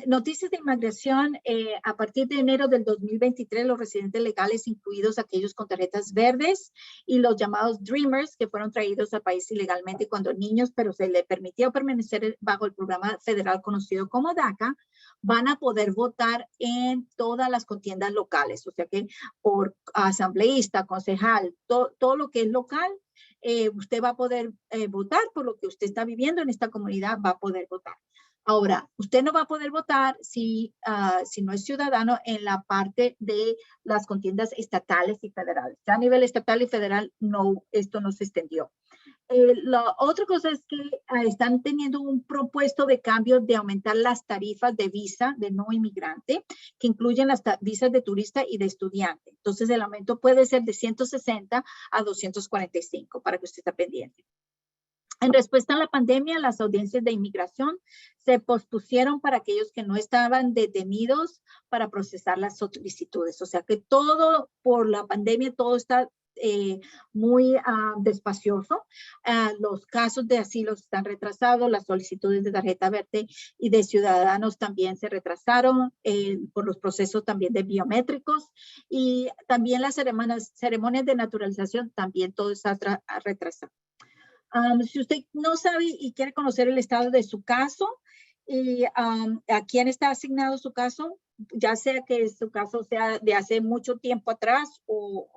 S1: Noticias de inmigración. A partir de enero del 2023, los residentes legales, incluidos aquellos con tarjetas verdes y los llamados dreamers, que fueron traídos al país ilegalmente cuando niños, pero se les permitió permanecer bajo el programa federal conocido como DACA, van a poder votar en todas las contiendas locales. O sea que por asambleísta, concejal, todo lo que es local, usted va a poder votar por lo que usted está viviendo en esta comunidad, va a poder votar. Ahora, usted no va a poder votar si no es ciudadano en la parte de las contiendas estatales y federales. Ya a nivel estatal y federal, esto no se extendió. La otra cosa es que están teniendo un propuesto de cambio de aumentar las tarifas de visa de no inmigrante, que incluyen las visas de turista y de estudiante. Entonces, el aumento puede ser de 160 a 245, para que usted esté pendiente. En respuesta a la pandemia, las audiencias de inmigración se pospusieron para aquellos que no estaban detenidos para procesar las solicitudes. O sea que todo por la pandemia, todo está muy despacioso. Los casos de asilo están retrasados, las solicitudes de tarjeta verde y de ciudadanos también se retrasaron por los procesos también de biométricos, y también las ceremonias de naturalización, también todo está retrasado. Si usted no sabe y quiere conocer el estado de su caso y a quién está asignado su caso, ya sea que su caso sea de hace mucho tiempo atrás o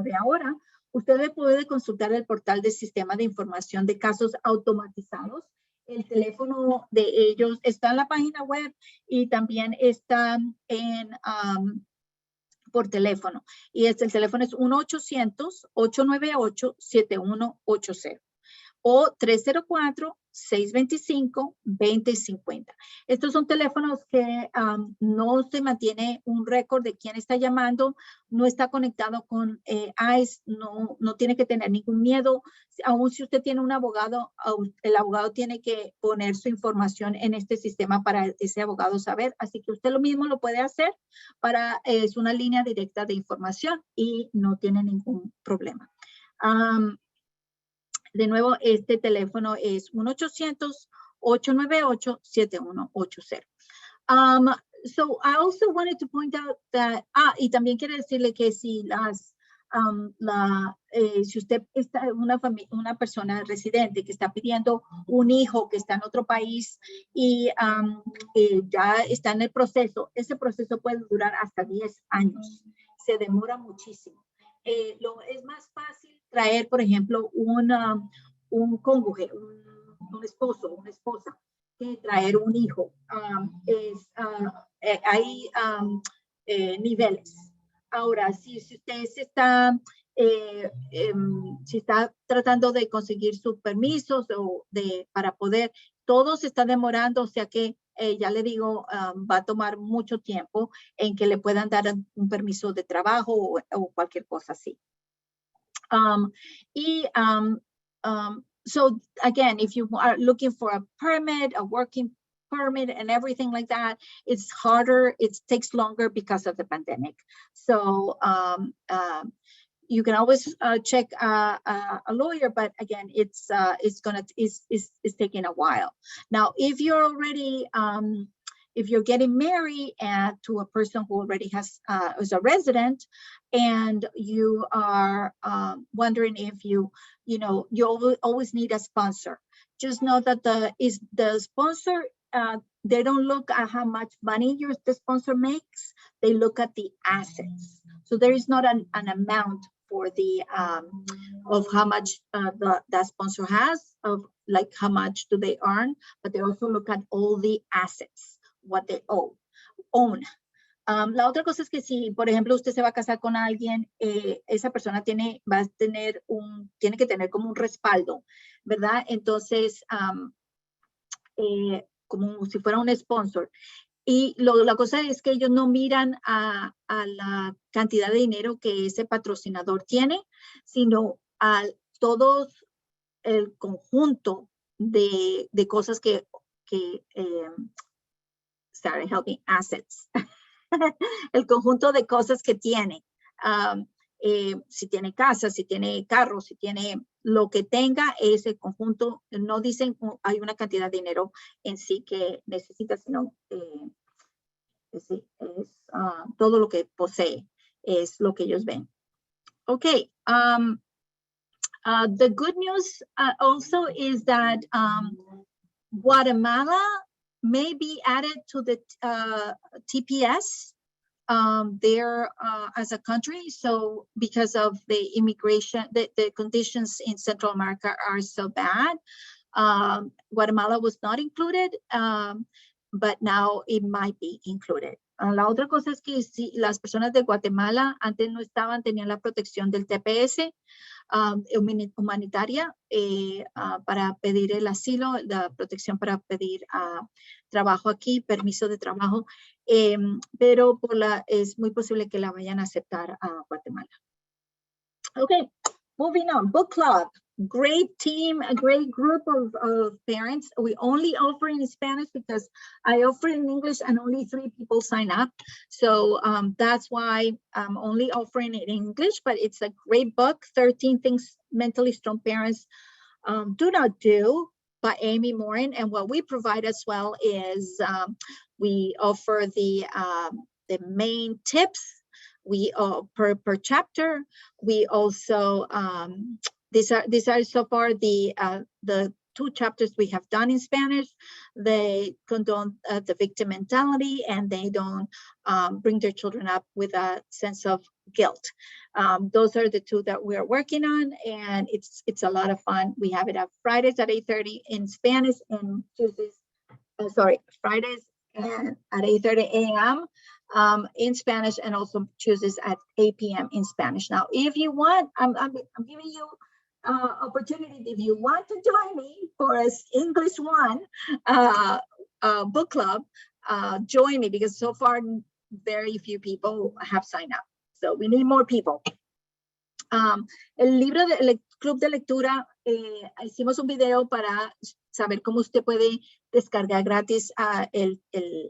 S1: de ahora, usted puede consultar el portal del Sistema de Información de Casos Automatizados. El teléfono de ellos está en la página web y también está por teléfono. Y el teléfono es 1-800-898-7180. O 304-625-2050. Estos son teléfonos que no se mantiene un récord de quién está llamando, no está conectado con ICE, no tiene que tener ningún miedo. Aún si usted tiene un abogado, el abogado tiene que poner su información en este sistema para ese abogado saber. Así que usted lo mismo lo puede hacer. Es una línea directa de información y no tiene ningún problema. De nuevo, este teléfono es 1-800-898-7180. So I also wanted to point out that, y también quiero decirle que si las si usted está una persona residente que está pidiendo un hijo que está en otro país y ya está en el proceso, ese proceso puede durar hasta 10 años. Se demora muchísimo. Es más fácil traer, por ejemplo, un cónyuge, un esposo, una esposa, que traer un hijo. Hay niveles. Ahora, si usted si está tratando de conseguir sus permisos para poder, todo se está demorando, o sea que ya le digo, va a tomar mucho tiempo en que le puedan dar un permiso de trabajo o cualquier cosa así. So again, if you are looking for a permit, a working permit and everything like that, it's harder, it takes longer because of the pandemic. So you can always check a lawyer, but again, it's taking a while. Now, if you're already if you're getting married to a person who already is a resident, and you are wondering if you always need a sponsor, just know that the sponsor, they don't look at how much money the sponsor makes. They look at the assets. So there is not an amount for the of how much that sponsor has, of like how much do they earn, but they also look at all the assets, what they own. La otra cosa es que si, por ejemplo, usted se va a casar con alguien, esa persona tiene que tener como un respaldo, ¿verdad? Entonces, como si fuera un sponsor. Y la cosa es que ellos no miran a la cantidad de dinero que ese patrocinador tiene, sino a todo el conjunto de cosas que sorry, help me, assets. El conjunto de cosas que tiene. Si tiene casa, si tiene carro, si tiene lo que tenga, ese conjunto, no dicen hay una cantidad de dinero en sí que necesita, sino es todo lo que posee, es lo que ellos ven. Okay. The good news also is that Guatemala may be added to the TPS there as a country. So because of the immigration, the conditions in Central America are so bad, Guatemala was not included, but now it might be included. La otra cosa es que si las personas de Guatemala antes no tenían la protección del TPS humanitaria para pedir el asilo, la protección para pedir trabajo aquí, permiso de trabajo, pero es muy posible que la vayan a aceptar a Guatemala. Okay, moving on, book club. Great team, a great group of parents. We only offer in Spanish because I offer in English and only 3 people sign up. So that's why I'm only offering it in English, but it's a great book, 13 Things Mentally Strong Parents Do Not Do by Amy Morin. And what we provide as well is we offer the main tips. We per chapter. We also these are so far the 2 chapters we have done in Spanish. They condone the victim mentality, and they don't bring their children up with a sense of guilt. Those are the 2 that we're working on, and it's a lot of fun. We have it at Fridays at 8:30 in Spanish, and Tuesdays, Fridays at 8:30 a.m. In Spanish, and also Tuesdays at 8 p.m. in Spanish. Now, if you want, I'm giving you opportunity. If you want to join me for an English 1 book club, join me, because so far very few people have signed up. So we need more people. El libro del club de lectura, hicimos un video para saber cómo usted puede descargar gratis el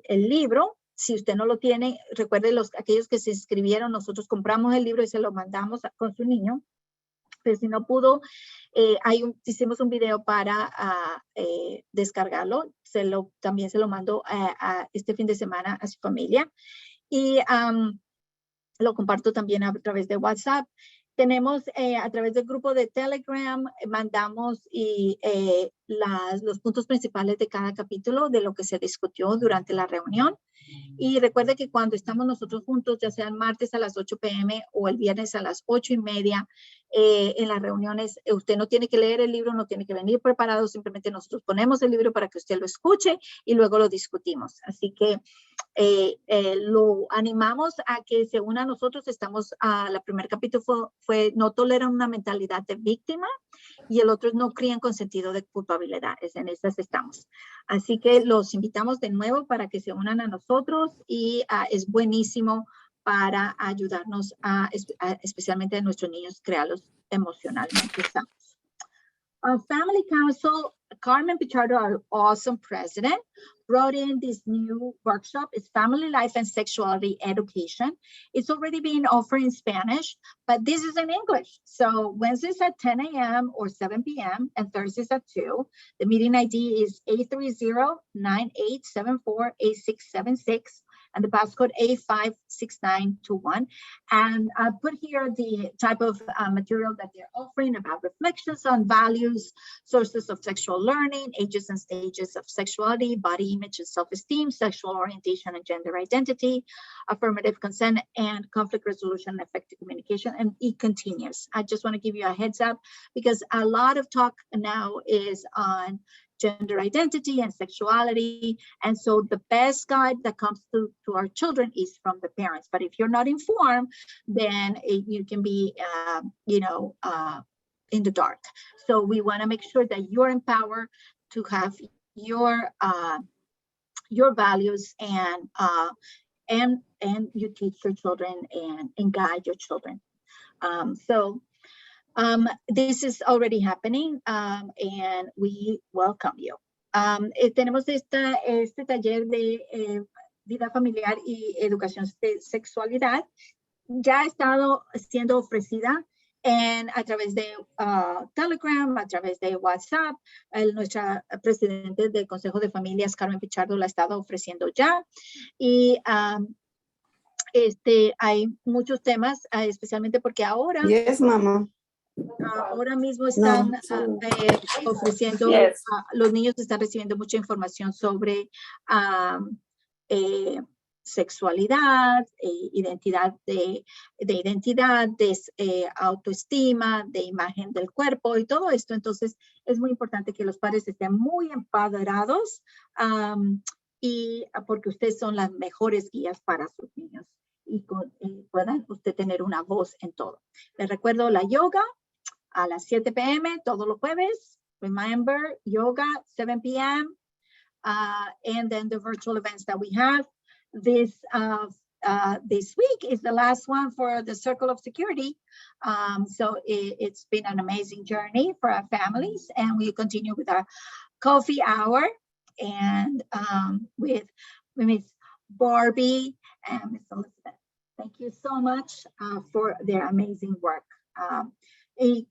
S1: libro. Si usted no lo tiene, recuerde aquellos que se inscribieron, nosotros compramos el libro y se lo mandamos con su niño. Pero si no pudo, hicimos un video para descargarlo. También se lo mando este fin de semana a su familia. Y lo comparto también a través de WhatsApp. Tenemos a través del grupo de Telegram, mandamos los puntos principales de cada capítulo de lo que se discutió durante la reunión. Y recuerde que cuando estamos nosotros juntos, ya sea el martes a las 8 p.m. o el viernes a las 8:30, en las reuniones, usted no tiene que leer el libro, no tiene que venir preparado, simplemente nosotros ponemos el libro para que usted lo escuche y luego lo discutimos. Así que lo animamos a que se una a nosotros. Estamos, la primer capítulo fue no toleran una mentalidad de víctima y el otro es no crían con sentido de culpabilidad. En estas estamos. Así que los invitamos de nuevo para que se unan a nosotros y es buenísimo para ayudarnos especialmente a nuestros niños, crearlos emocionalmente sanos. Our family council, Carmen Pichardo, our awesome president, brought in this new workshop. It's Family Life and Sexuality Education. It's already being offered in Spanish, but this is in English. So Wednesdays at 10 a.m. or 7 p.m. and Thursdays at 2. The meeting ID is 830-9874-8676. And the passcode A56921. And I put here the type of material that they're offering about reflections on values, sources of sexual learning, ages and stages of sexuality, body image and self-esteem, sexual orientation and gender identity, affirmative consent, and conflict resolution and effective communication, and it continues. I just want to give you a heads up because a lot of talk now is on gender identity and sexuality. And so the best guide that comes to our children is from the parents. But if you're not informed, then you can be, in the dark. So we want to make sure that you're empowered to have your values and you teach your children and guide your children. This is already happening, and we welcome you. Tenemos este taller de vida familiar y educación de sexualidad. Ya ha estado siendo ofrecida a través de Telegram, a través de WhatsApp. Nuestra presidente del Consejo de Familias, Carmen Pichardo, la ha estado ofreciendo ya. Y hay muchos temas, especialmente porque ahora...
S2: Yes, mamá.
S1: Ahora mismo están ofreciendo, los niños están recibiendo mucha información sobre sexualidad, identidad de autoestima, de imagen del cuerpo y todo esto. Entonces es muy importante que los padres estén muy empoderados y porque ustedes son las mejores guías para sus niños y puedan usted tener una voz en todo. Les recuerdo la yoga a las 7 p.m. todos los jueves. Remember, yoga, 7 p.m. And then the virtual events that we have. This week is the last one for the Circle of Security. So it's been an amazing journey for our families. And we continue with our coffee hour and with Miss Barbie and Miss Elizabeth. Thank you so much for their amazing work. Y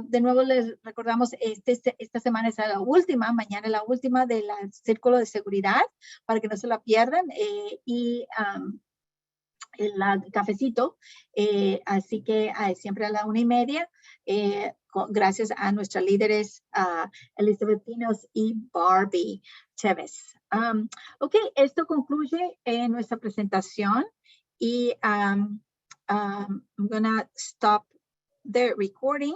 S1: de nuevo les recordamos, esta semana es la última, mañana es la última del Círculo de Seguridad, para que no se la pierdan, y el cafecito, así que siempre a la 1:30, gracias a nuestras líderes Elizabeth Pinos y Barbie Chévez. Ok, esto concluye nuestra presentación y I'm gonna stop the recording.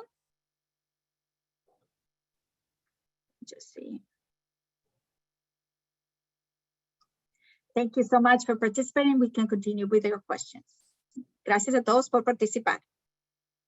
S1: Just see. Thank you so much for participating. We can continue with your questions. Gracias a todos por participar.